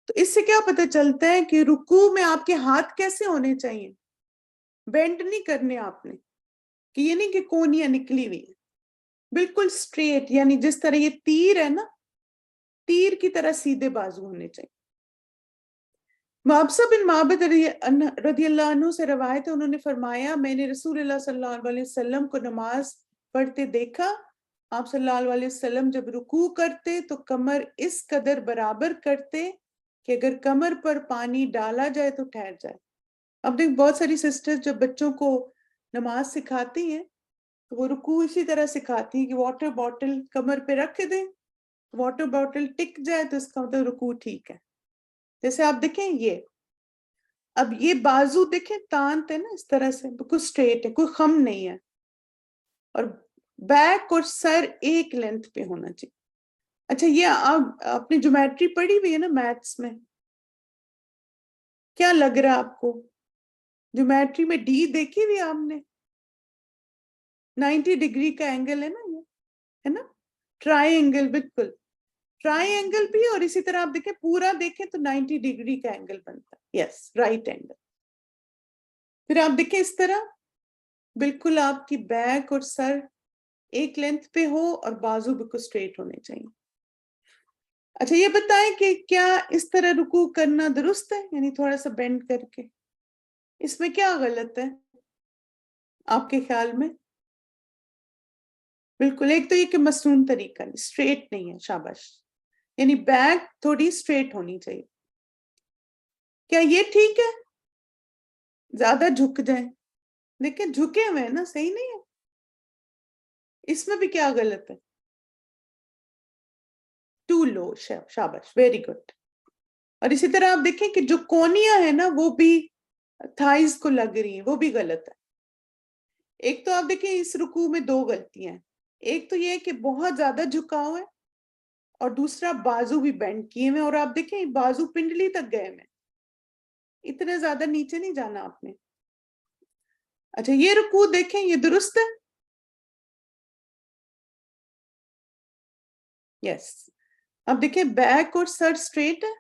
تو اس سے کیا پتہ چلتا ہے کہ رکوع میں آپ کے ہاتھ کیسے ہونے چاہیے. بینڈ نہیں کرنے آپ نے, کہ یہ نہیں کہ کونیاں نکلی ہوئی ہیں, بالکل سٹریٹ, یعنی جس طرح یہ تیر ہے نا, تیر کی طرح سیدھے بازو ہونے چاہیے. مابسہ بن معبد رضی اللہ عنہ سے روایت ہے, انہوں نے فرمایا میں نے رسول اللہ صلی اللہ علیہ وسلم کو نماز پڑھتے دیکھا. آپ صلی اللہ علیہ وسلم جب رکوع کرتے تو کمر اس قدر برابر کرتے کہ اگر کمر پر پانی ڈالا جائے تو ٹھہر جائے. اب دیکھ بہت ساری سسٹر جب بچوں کو نماز سکھاتی ہیں تو وہ رکوع اسی طرح سکھاتی ہیں کہ واٹر باٹل کمر پہ رکھ دیں, واٹر باٹل ٹک جائے تو اس کا مطلب رکوع ٹھیک ہے. جیسے آپ دیکھیں یہ, اب یہ بازو دیکھیں تانت ہے نا اس طرح سے, بالکل سٹریٹ ہے, کوئی خم نہیں ہے, اور بیک اور سر ایک لینتھ پہ ہونا چاہیے. اچھا, یہ آپ اپنی جیومیٹری پڑھی ہوئی ہے نا میتھس میں, کیا لگ رہا ہے آپ کو؟ جیومیٹری میں ڈی دیکھی ہوئی آپ نے, 90 ڈگری کا اینگل ہے نا, یہ ہے نا ٹرائی اینگل, بالکل ٹرائی اینگل بھی, اور اسی طرح آپ دیکھیں پورا دیکھیں تو 90 ڈگری کا اینگل بنتا ہے. یس, رائٹ اینگل. پھر آپ دیکھیں اس طرح بالکل آپ کی بیک اور سر ایک لینتھ پہ ہو اور بازو بالکل سٹریٹ ہونے چاہیے. اچھا, یہ بتائیں کہ کیا اس طرح رکوع کرنا درست ہے, یعنی تھوڑا سا بینڈ کر کے, اس میں کیا غلط ہے آپ کے خیال میں؟ بالکل, ایک تو یہ کہ مسنون طریقہ نہیں, سٹریٹ نہیں ہے. شاباش, یعنی بیک تھوڑی سٹریٹ ہونی چاہیے. کیا یہ ٹھیک ہے زیادہ جھک جائیں؟ دیکھیں جھکے ہوئے نا, صحیح نہیں ہے. اس میں بھی کیا غلط ہے؟ ٹو لو. شاباش, ویری گڈ. اور اسی طرح آپ دیکھیں کہ جو کونیاں ہیں نا وہ بھی تھائز کو لگ رہی ہیں, وہ بھی غلط ہے. ایک تو آپ دیکھیں اس رکوع میں دو غلطیاں ہیں. ایک تو یہ کہ بہت زیادہ جھکاؤ ہے, اور دوسرا بازو بھی بینڈ کیے ہوئے, اور آپ دیکھیں بازو پنڈلی تک گئے میں, اتنے زیادہ نیچے نہیں جانا آپ نے. اچھا, یہ رکوع دیکھیں, یہ درست ہے. یس. اب دیکھیں بیک اور سر سٹریٹ ہے,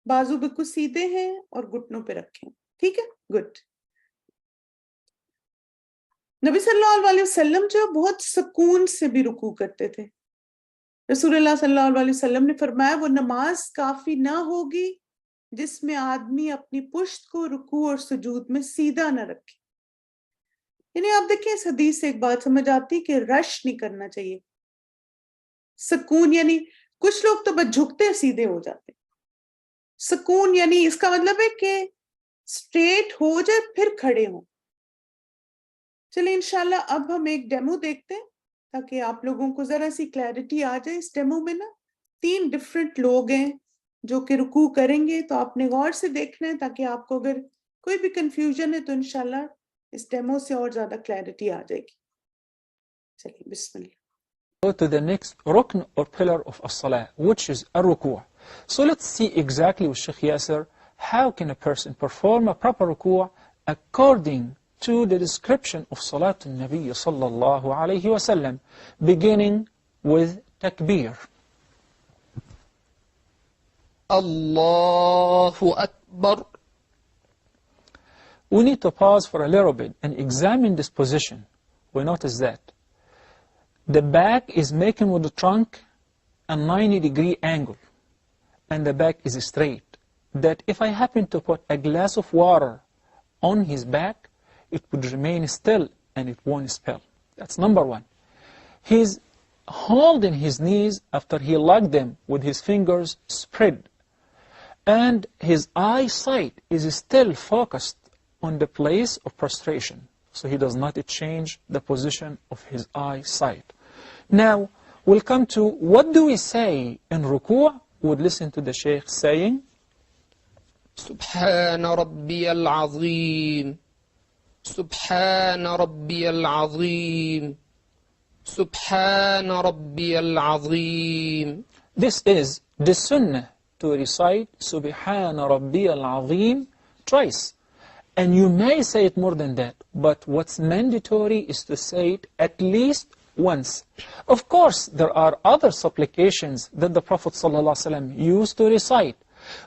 بازو بالکل سیدھے ہیں اور گھٹنوں پہ رکھیں. ٹھیک ہے, گڈ. نبی صلی اللہ علیہ وسلم جو بہت سکون سے بھی رکوع کرتے تھے. رسول اللہ صلی اللہ علیہ وسلم نے فرمایا وہ نماز کافی نہ ہوگی جس میں آدمی اپنی پشت کو رکوع اور سجود میں سیدھا نہ رکھے. یعنی آپ دیکھیں اس حدیث سے ایک بات سمجھ آتی کہ رش نہیں کرنا چاہیے. سکون یعنی کچھ لوگ تو بس جھکتے سیدھے ہو جاتے. سکون یعنی اس کا مطلب ہے کہ اسٹریٹ ہو جائے پھر کھڑے ہوں. چلیں انشاءاللہ اب ہم ایک ڈیمو دیکھتے ہیں تاکہ آپ لوگوں کو ذرا سی کلیئرٹی آ جائے. اس ڈیمو میں نا 3 ڈفرینٹ لوگ ہیں جو کہ رکوع کریں گے, تو آپ نے غور سے دیکھنا ہے تاکہ آپ کو اگر کوئی بھی کنفیوژن ہے تو انشاءاللہ اس ڈیمو سے اور زیادہ کلیئرٹی آ جائے گی. چلیے بسم اللہ. Go to the next rukn or pillar of as-salah, which is ar-ruku'. So let's see exactly with Sheikh Yasser, how can a person perform a proper ruku' according to the description of Salatun Nabi sallallahu alayhi wa sallam, beginning with takbir. Allahu Akbar. We need to pause for a little bit and examine this position. We notice that the back is making with the trunk a 90-degree angle, and the back is straight. That if I happen to put a glass of water on his back, it would remain still and it won't spill. That's number one. He's holding his knees after he locked them with his fingers spread, and his eyesight is still focused on the place of prostration. So he does not change the position of his eyesight. Now, we'll come to what do we say in ruku'? We would listen to the Shaykh saying, Subhana Rabbiyal Azim. Subhana Rabbiyal Azim. Subhana Rabbiyal Azim. This is the sunnah to recite Subhana Rabbiyal Azim twice. And you may say it more than that, but what's mandatory is to say it at least once. Of course, there are other supplications that the Prophet ﷺ used to recite.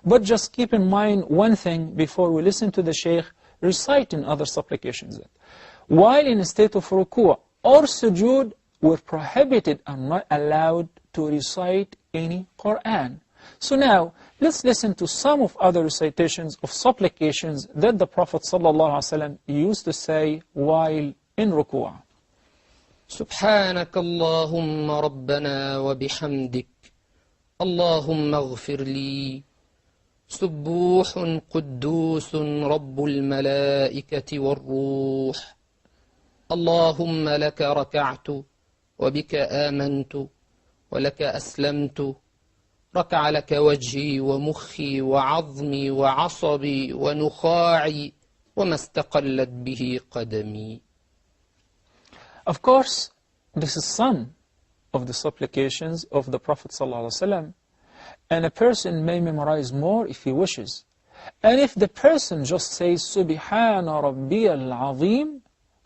But just keep in mind one thing before we listen to the Shaykh reciting other supplications. While in a state of ruku' or sujood, we're prohibited and not allowed to recite any Qur'an. So now, let's listen to some of other recitations of supplications that the Prophet ﷺ used to say while in ruku'. سبحانك اللهم ربنا وبحمدك اللهم اغفر لي سبوح قدوس رب الملائكة والروح اللهم لك ركعت وبك آمنت ولك أسلمت ركع لك وجهي ومخي وعظمي وعصبي ونخاعي وما استقلت به قدمي. Of course, this is some of the supplications of the Prophet ﷺ, and a person may memorize more if he wishes. And if the person just says, Subhana Rabbiyal Azim,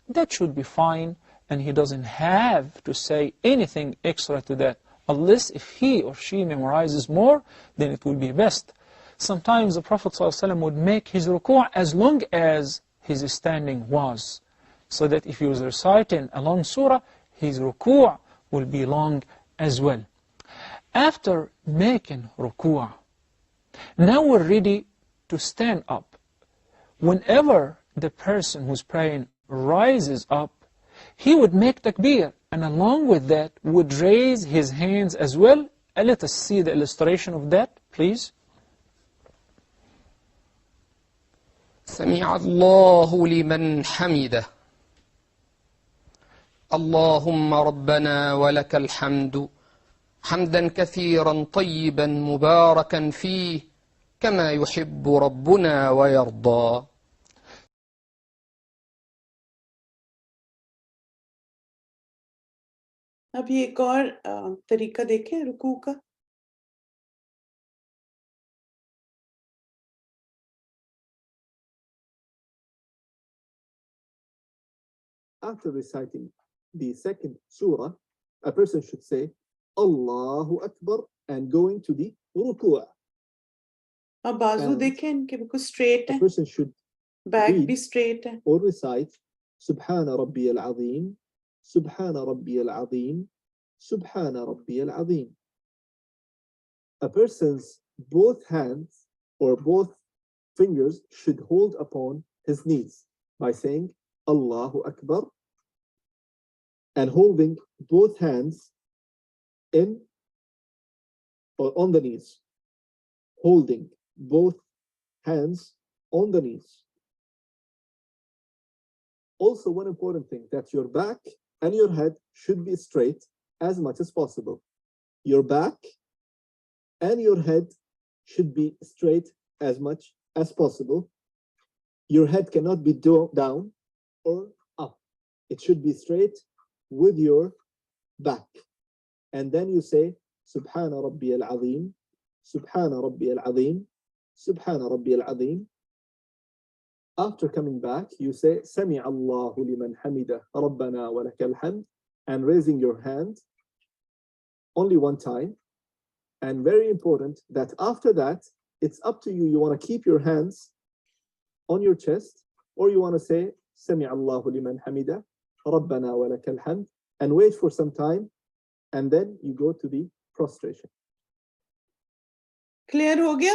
that should be fine, and he doesn't have to say anything extra to that. Unless if he or she memorizes more, then it will be best. Sometimes the Prophet ﷺ would make his ruku' as long as his standing was, so that if he was reciting a long surah, his ruku' will be long as well. After making ruku', now we're ready to stand up. Whenever the person who's praying rises up, he would make takbir, and along with that would raise his hands as well. And let us see the illustration of that, please. سمع الله لمن حمده اللهم ربنا ولك الحمد حمدا كثيرا طيبا مباركا فيه كما يحب ربنا ويرضى. اب یہ ایک اور طریقہ دیکھیں رکوع کا. After reciting the second surah, a person should say Allahu Akbar and go into the ruku'. اب بازو And دیکھیں ان کے بالکل اسٹریٹ A ہیں, person should بیک read بھی اسٹریٹ ہے. or recite Subhana Rabbi al-Azim, Subhana Rabbi al-Azim, Subhana Rabbi al-Azim. A person's both hands or both fingers should hold upon his knees by saying Allahu Akbar and holding both hands in or on the knees. Holding both hands on the knees. Also, one important thing, that your back and your head should be straight as much as possible. Your back and your head should be straight as much as possible. Your head cannot be down or up. It should be straight with your back. And then you say, Subhana Rabbi al-Azim, Subhana Rabbi al-Azim, Subhana Rabbi al-Azim. After coming back, you say, Sami Allahu liman hamida, Rabbana wa lakal hamd, and raising your hand only one time. And very important that after that, it's up to you. You want to keep your hands on your chest, or you want to say, Sami Allahu liman hamida, Rabbana wa lakal hamd, and wait for some time, and then you go to the prostration. Clear ho gaya?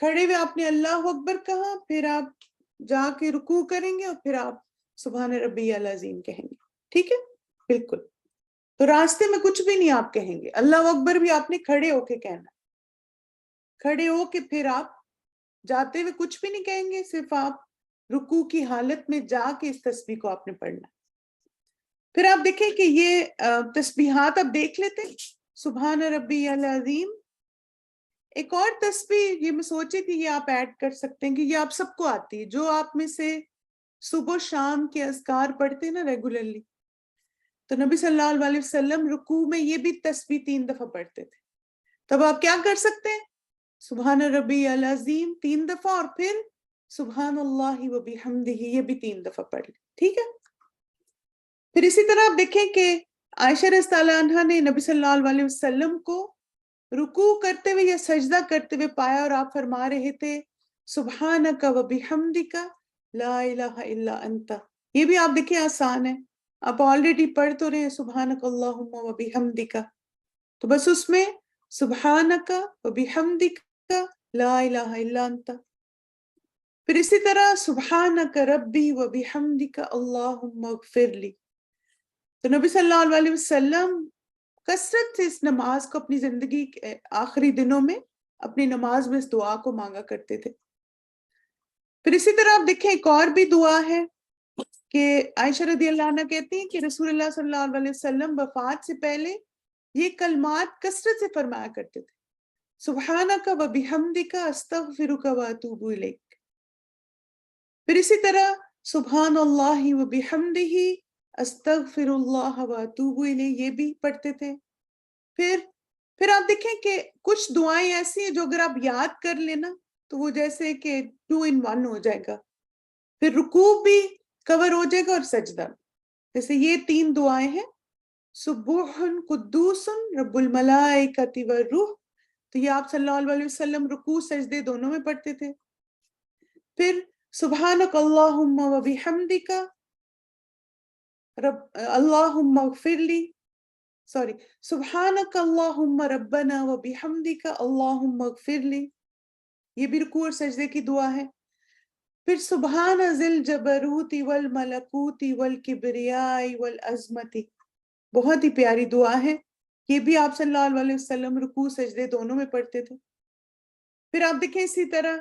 کھڑے ہوئے آپ نے اللہ اکبر کہا، پھر آپ جا کے رکوع کریں گے اور پھر آپ سبحان ربی العظیم کہیں گے. ٹھیک ہے، بالکل. تو راستے میں کچھ بھی نہیں آپ کہیں گے. اللہ اکبر بھی آپ نے کھڑے ہو کے کہنا. کھڑے ہو کے پھر آپ جاتے ہوئے کچھ بھی نہیں کہیں گے، صرف آپ رکوع کی حالت میں جا کے اس تسبیح کو آپ نے پڑھنا. پھر آپ دیکھیں کہ یہ تسبیحات آپ دیکھ لیتے ہیں. سبحان ربی العظیم. ایک اور تسبیح یہ میں سوچی تھی یہ آپ ایڈ کر سکتے ہیں کہ یہ آپ سب کو آتی ہے، جو آپ میں سے صبح شام کے اذکار پڑھتے ہیں نا ریگولرلی. تو نبی صلی اللہ علیہ وسلم رکوع میں یہ بھی تسبیح 3 دفعہ پڑھتے تھے. تب آپ کیا کر سکتے ہیں؟ سبحان ربی العظیم 3 دفعہ اور پھر سبحان اللہ و بحمدہ یہ بھی 3 دفعہ پڑھ لیں. ٹھیک ہے. پھر اسی طرح آپ دیکھیں کہ عائشہ رضی اللہ عنہا نے نبی صلی اللہ علیہ وسلم کو رکوع کرتے ہوئے یا سجدہ کرتے ہوئے پایا اور آپ فرما رہے تھے سبحانک و بحمدک لا الہ الا انت. یہ بھی آپ دیکھیں آسان ہے، آپ آلریڈی پڑھ تو رہے ہیں سبحانک اللہم و بحمدک، تو بس اس میں سبحانک و بحمدک لا الہ الا انت. پھر اسی طرح سبحانک ربی و بحمدک اللہم اغفر لی. تو نبی صلی اللہ علیہ وسلم کثرت سے اس نماز کو اپنی زندگی کے آخری دنوں میں اپنی نماز میں اس دعا کو مانگا کرتے تھے. پھر اسی طرح آپ دیکھیں ایک اور بھی دعا ہے کہ عائشہ رضی اللہ عنہ کہتی ہیں کہ رسول اللہ صلی اللہ علیہ وسلم وفات سے پہلے یہ کلمات کثرت سے فرمایا کرتے تھے سبحانک و بحمدک استغفرک و اتوب الیک. پھر اسی طرح سبحان اللہ و بحمدہ استغفر اللہ و اتوب الیہ یہ بھی پڑھتے تھے. پھر آپ دیکھیں کہ کچھ دعائیں ایسی ہیں جو اگر آپ یاد کر لینا تو وہ جیسے کہ 2 in 1 ہو جائے گا. پھر رکوع بھی کور ہو جائے گا اور سجدہ. جیسے یہ 3 دعائیں ہیں سبوح قدوس رب الملائکۃ والروح، تو یہ آپ صلی اللہ علیہ وسلم رکوع سجدے دونوں میں پڑھتے تھے. پھر سبحانک اللہم و بحمدک اللہم اغفر لی، سبحانک اللہم ربنا و بحمدک اللہم اغفر لی، یہ بھی رکوع اور سجدے کی دعا ہے. پھر سبحان ذی الجبروت والملکوت والکبریاء والعظمت، بہت ہی پیاری دعا ہے، یہ بھی آپ صلی اللہ علیہ وسلم رکوع سجدے دونوں میں پڑھتے تھے. پھر آپ دیکھیں اسی طرح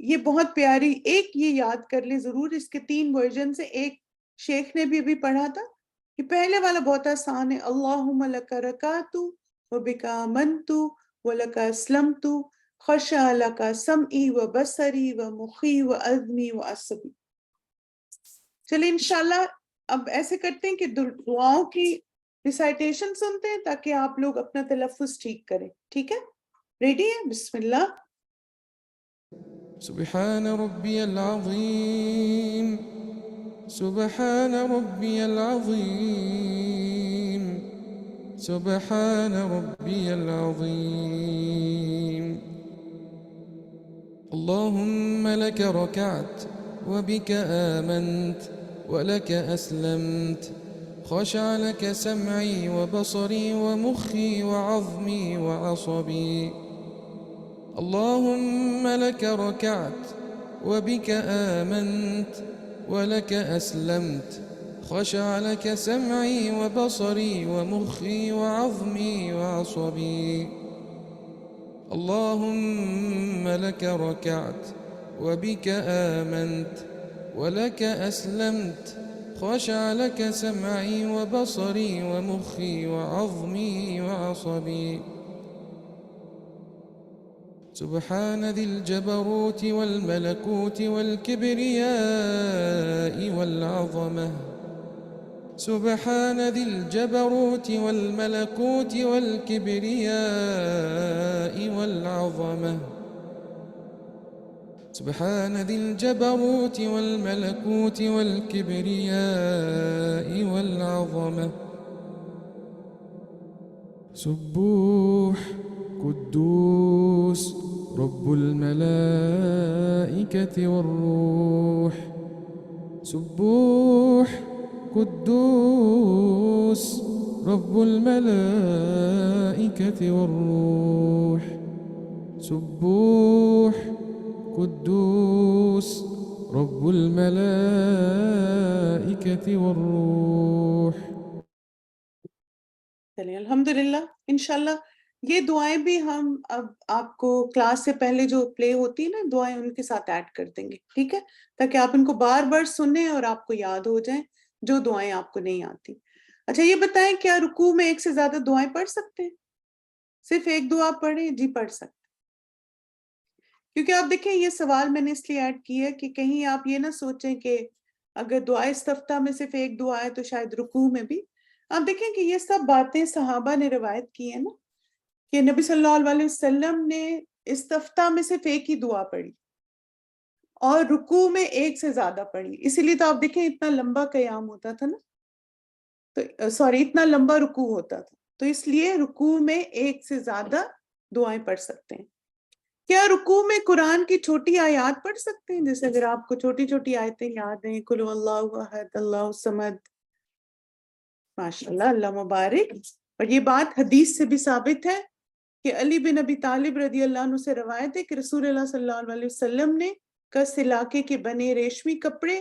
یہ بہت پیاری، ایک یہ یاد کر لیں ضرور، اس کے 3 ورژن سے. ایک شیخ نے بھی پڑھا تھا، یہ پہلے والا بہت آسان ہے، اللہم لک رکعت و بک آمنت و لک اسلمت خشع لک سمعی و بصری و مخی و عظمی و عصبی. چلیں انشاءاللہ اب ایسے کرتے ہیں کہ دعاؤں کی ریسائٹیشن سنتے ہیں تاکہ آپ لوگ اپنا تلفظ ٹھیک کریں. ٹھیک ہے، ریڈی ہے؟ بسم اللہ. سبحان ربي العظيم سبحان ربي العظيم سبحان ربي العظيم. اللهم لك ركعت وبك آمنت ولك أسلمت خشع لك سمعي وبصري ومخي وعظمي وعصبي. اللهم لك ركعت وبك آمنت ولك أسلمت خشع لك سمعي وبصري ومخي وعظمي وعصبي. اللهم لك ركعت وبك آمنت ولك أسلمت خشع لك سمعي وبصري ومخي وعظمي وعصبي. سبحان ذي الجبروت والملكوت والكبرياء والعظمة سبحان ذي الجبروت والملكوت والكبرياء والعظمة سبحان ذي الجبروت والملكوت والكبرياء والعظمة. سبوح قدوس رب الملائكة والروح سبوح قدوس رب الملائكة والروح سبوح قدوس رب الملائكة والروح. چلیے الحمدللہ. انشاءاللہ یہ دعائیں بھی ہم اب آپ کو کلاس سے پہلے جو پلے ہوتی ہے نا دعائیں ان کے ساتھ ایڈ کر دیں گے, ٹھیک ہے, تاکہ آپ ان کو بار بار سنیں اور آپ کو یاد ہو جائیں جو دعائیں آپ کو نہیں آتی. اچھا یہ بتائیں کیا رکوع میں ایک سے زیادہ دعائیں پڑھ سکتے ہیں؟ صرف ایک دعا پڑھیں؟ جی پڑھ سکتے. کیونکہ آپ دیکھیں یہ سوال میں نے اس لیے ایڈ کیا کہ کہیں آپ یہ نہ سوچیں کہ اگر دعا استفتاح میں صرف ایک دعا ہے تو شاید رکوع میں بھی. آپ دیکھیں کہ یہ سب باتیں صحابہ نے روایت کی ہیں نا, کہ نبی صلی اللہ علیہ وسلم نے استفتاح میں صرف ایک ہی دعا پڑھی اور رکوع میں ایک سے زیادہ پڑھی. اسی لیے تو آپ دیکھیں اتنا لمبا قیام ہوتا تھا نا, تو سوری اتنا لمبا رکوع ہوتا تھا, تو اس لیے رکوع میں ایک سے زیادہ دعائیں پڑھ سکتے ہیں. کیا رکوع میں قرآن کی چھوٹی آیات پڑھ سکتے ہیں؟ جیسے اگر آپ کو چھوٹی چھوٹی آیتیں یاد ہیں, قل هو اللہ احد اللہ الصمد, ماشاءاللہ, اللہ مبارک. اور یہ بات حدیث سے بھی ثابت ہے کہ علی بن ابی طالب رضی اللہ عنہ سے روایت ہے کہ رسول اللہ صلی اللہ علیہ وسلم نے کس علاقے کے بنے ریشمی کپڑے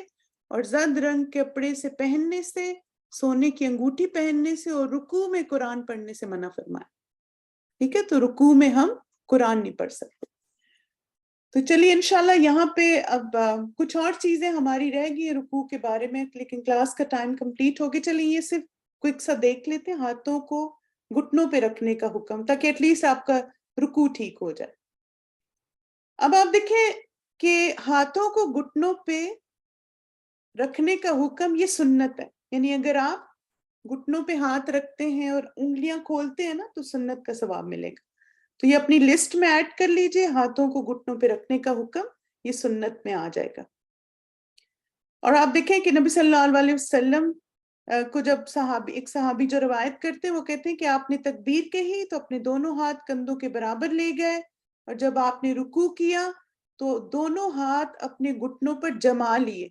اور زرد رنگ کے کپڑے سے پہننے سے, سونے کی انگوٹھی پہننے سے اور رکوع میں قرآن پڑھنے سے منع فرمایا. ٹھیک ہے, تو رکوع میں ہم قرآن نہیں پڑھ سکتے. تو چلیے انشاءاللہ یہاں پہ اب کچھ اور چیزیں ہماری رہ گئی رکوع کے بارے میں, لیکن کلاس کا ٹائم کمپلیٹ ہو گیا. چلیے یہ صرف کوئک سا دیکھ لیتے ہیں, ہاتھوں کو گھٹنوں پہ رکھنے کا حکم, تاکہ ایٹ لیسٹ آپ کا رکوع ٹھیک ہو جائے. اب آپ دیکھیں کہ ہاتھوں کو گھٹنوں پہ رکھنے کا حکم یہ سنت ہے, یعنی اگر آپ گھٹنوں پہ ہاتھ رکھتے ہیں اور انگلیاں کھولتے ہیں نا تو سنت کا ثواب ملے گا. تو یہ اپنی لسٹ میں ایڈ کر لیجئے, ہاتھوں کو گھٹنوں پہ رکھنے کا حکم یہ سنت میں آ جائے گا. اور آپ دیکھیں کہ نبی صلی اللہ علیہ وسلم کو جب ایک صحابی جو روایت کرتے ہیں وہ کہتے ہیں کہ آپ نے تکبیر کہی تو اپنے دونوں ہاتھ کندھوں کے برابر لے گئے, اور جب آپ نے رکوع کیا تو دونوں ہاتھ اپنے گھٹنوں پر جما لیے,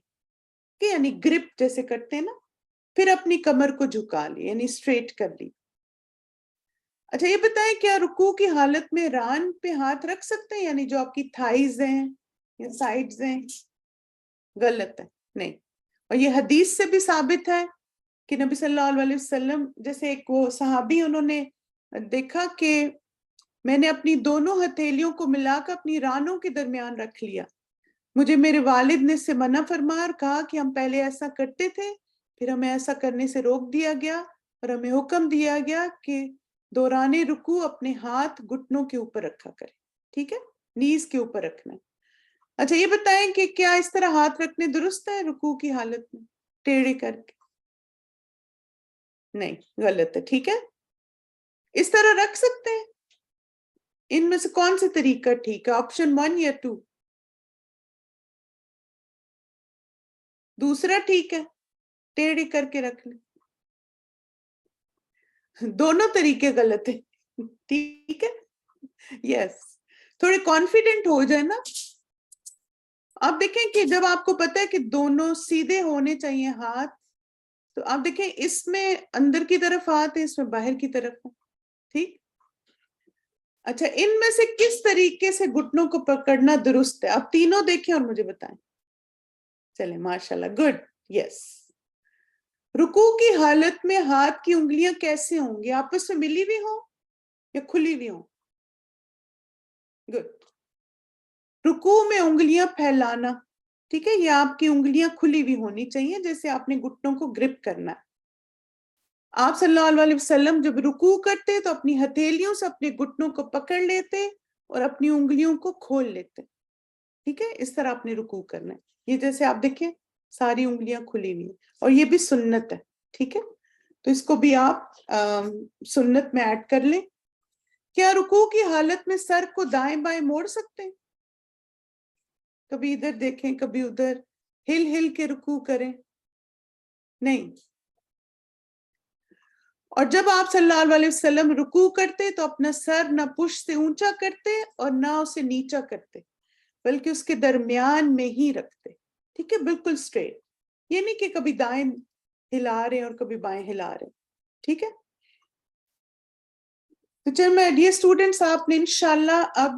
کہ یعنی گرپ جیسے کرتے ہیں نا, پھر اپنی کمر کو جھکا لی, یعنی اسٹریٹ کر لی. اچھا یہ بتائیں کیا رکوع کی حالت میں ران پہ ہاتھ رکھ سکتے ہیں, یعنی جو آپ کی تھائز ہیں یا سائیڈز ہیں؟ غلط ہے, نہیں. اور یہ حدیث سے بھی ثابت ہے کہ نبی صلی اللہ علیہ وسلم, جیسے ایک وہ صحابی انہوں نے دیکھا کہ میں نے اپنی دونوں ہتھیلیوں کو ملا کر اپنی رانوں کے درمیان رکھ لیا, مجھے میرے والد نے اس سے منع فرمایا اور کہا کہ ہم پہلے ایسا کرتے تھے, پھر ہمیں ایسا کرنے سے روک دیا گیا اور ہمیں حکم دیا گیا کہ دوران رکوع اپنے ہاتھ گھٹنوں کے اوپر رکھا کریں. ٹھیک ہے, نیز کے اوپر رکھنا ہے. اچھا یہ بتائیں کہ کیا اس طرح ہاتھ رکھنے درست ہے رکوع کی حالت میں ٹیڑھے کر کے؟ نہیں, غلط ہے. ٹھیک ہے, اس طرح رکھ سکتے ہیں. ان میں سے کون سے طریقہ ٹھیک ہے, آپشن 1 یا 2؟ دوسرا ٹھیک ہے, ٹیڑھے کر کے رکھ لیں. دونوں طریقے غلط ہیں. ٹھیک ہے, یس, تھوڑے کانفیڈنٹ ہو جائے نا. آپ دیکھیں کہ جب آپ کو پتا ہے کہ دونوں سیدھے ہونے چاہیے ہاتھ, تو آپ دیکھیں اس میں اندر کی طرف ہاتھ ہے, اس میں باہر کی طرف ہے. ٹھیک. اچھا ان میں سے کس طریقے سے گھٹنوں کو پکڑنا درست ہے؟ آپ تینوں دیکھیں اور مجھے بتائیں. چلیں ماشاءاللہ, گڈ, یس. رکوع کی حالت میں ہاتھ کی انگلیاں کیسے ہوں گی؟ آپس میں ملی ہوئی ہوں یا کھلی ہوئی ہوں؟ گڈ. رکوع میں انگلیاں پھیلانا, ٹھیک ہے, یہ آپ کی انگلیاں کھلی ہوئی ہونی چاہیے جیسے آپ نے گھٹنوں کو گرپ کرنا ہے. آپ صلی اللہ علیہ وسلم جب رکوع کرتے تو اپنی ہتھیلیوں سے اپنے گھٹنوں کو پکڑ لیتے اور اپنی انگلیوں کو کھول لیتے. ٹھیک ہے, اس طرح آپ نے رکوع کرنا ہے. یہ جیسے آپ دیکھیں ساری انگلیاں کھلی ہوئی ہیں, اور یہ بھی سنت ہے. ٹھیک ہے, تو اس کو بھی آپ سنت میں ایڈ کر لیں. کیا رکوع کی حالت میں سر کو دائیں بائیں موڑ سکتے ہیں؟ کبھی ادھر دیکھیں کبھی ادھر, ہل ہل کے رکوع کریں؟ نہیں. اور جب آپ صلی اللہ علیہ وسلم رکوع کرتے تو اپنا سر نہ پشت سے اونچا کرتے اور نہ اسے نیچا کرتے, بلکہ اس کے درمیان میں ہی رکھتے. ٹھیک ہے, بالکل اسٹریٹ, یہ نہیں کہ کبھی دائیں ہلا رہے اور کبھی بائیں ہلا رہے. ٹھیک ہے, تو چل میں ڈیئر اسٹوڈنٹس, آپ نے انشاءاللہ اب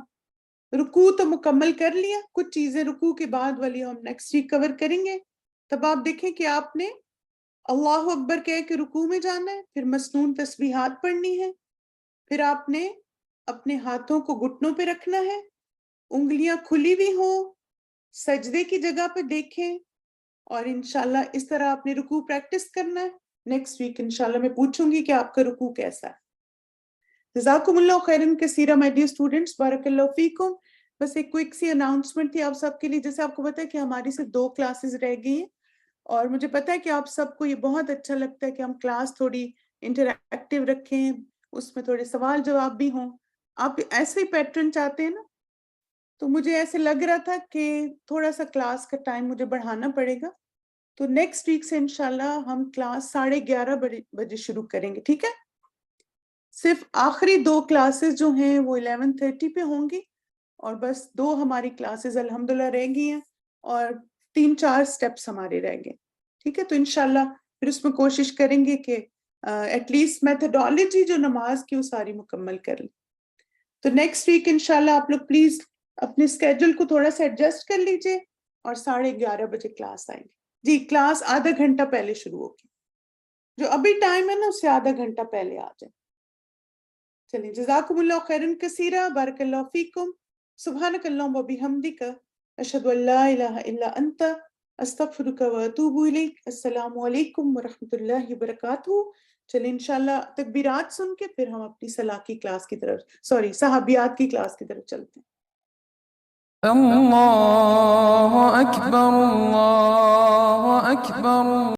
رکوع تو مکمل کر لیا، کچھ چیزیں رکوع کے بعد والی ہم نیکسٹ ویک کور کریں گے. تب آپ دیکھیں کہ آپ نے اللہ اکبر کہہ کے رکوع میں جانا ہے، پھر مسنون تسبیحات پڑھنی ہے، پھر آپ نے اپنے ہاتھوں کو گھٹنوں پہ رکھنا ہے، انگلیاں کھلی ہوئی ہوں، سجدے کی جگہ پہ دیکھیں، اور انشاءاللہ اس طرح آپ نے رکوع پریکٹس کرنا ہے. نیکسٹ ویک انشاءاللہ میں پوچھوں گی کہ آپ کا رکوع کیسا ہے. جزاکم اللہ خیرن کثیرا مائی ڈیئر اسٹوڈنٹس، بارک اللہ فیکم. بس ایک کوئک سی اناؤنسمنٹ تھی آپ سب کے لیے. جیسے آپ کو پتا ہے کہ ہماری سے 2 کلاسز رہ گئی ہیں، اور مجھے پتا ہے کہ آپ سب کو یہ بہت اچھا لگتا ہے کہ ہم کلاس تھوڑی انٹریکٹیو رکھیں، اس میں تھوڑے سوال جواب بھی ہوں. آپ ایسے ہی پیٹرن چاہتے ہیں نا، تو مجھے ایسے لگ رہا تھا کہ تھوڑا سا کلاس کا ٹائم مجھے بڑھانا پڑے گا. تو نیکسٹ ویک سے انشاءاللہ ہم کلاس 11:30 بجے شروع کریں گے، ٹھیک ہے؟ صرف آخری 2 کلاسز جو ہیں وہ 11:30 پہ ہوں گی، اور بس 2 ہماری کلاسز الحمدللہ رہ گئی ہیں، اور 3-4 سٹیپس ہمارے رہ گئے، ٹھیک ہے؟ تو انشاءاللہ پھر اس میں کوشش کریں گے کہ ایٹ لیسٹ میتھڈالوجی جو نماز کی وہ ساری مکمل کر لیں. تو نیکسٹ ویک انشاءاللہ آپ لوگ پلیز اپنے اسکیڈول کو تھوڑا سا ایڈجسٹ کر لیجئے، اور 11:30 بجے کلاس آئیں گے. جی کلاس آدھا گھنٹہ پہلے شروع ہوگی، جو ابھی ٹائم ہے نا اس سے آدھا گھنٹہ پہلے آ جائیں. چلیے جزاکم اللہ خیرن کثیرا، بارک اللہ فیکم، سبحانک اللہم و بحمدک، اشہد ان لا الہ الا انت، استغفرک و اتوب الیک. السلام علیکم ورحمۃ اللہ وبرکاتہ. چلیں انشاءاللہ تکبیرات سن کے پھر ہم اپنی صلاح کی کلاس کی طرف، صحابیات کی کلاس کی طرف چلتے ہیں. اللہ اکبر اللہ اکبر.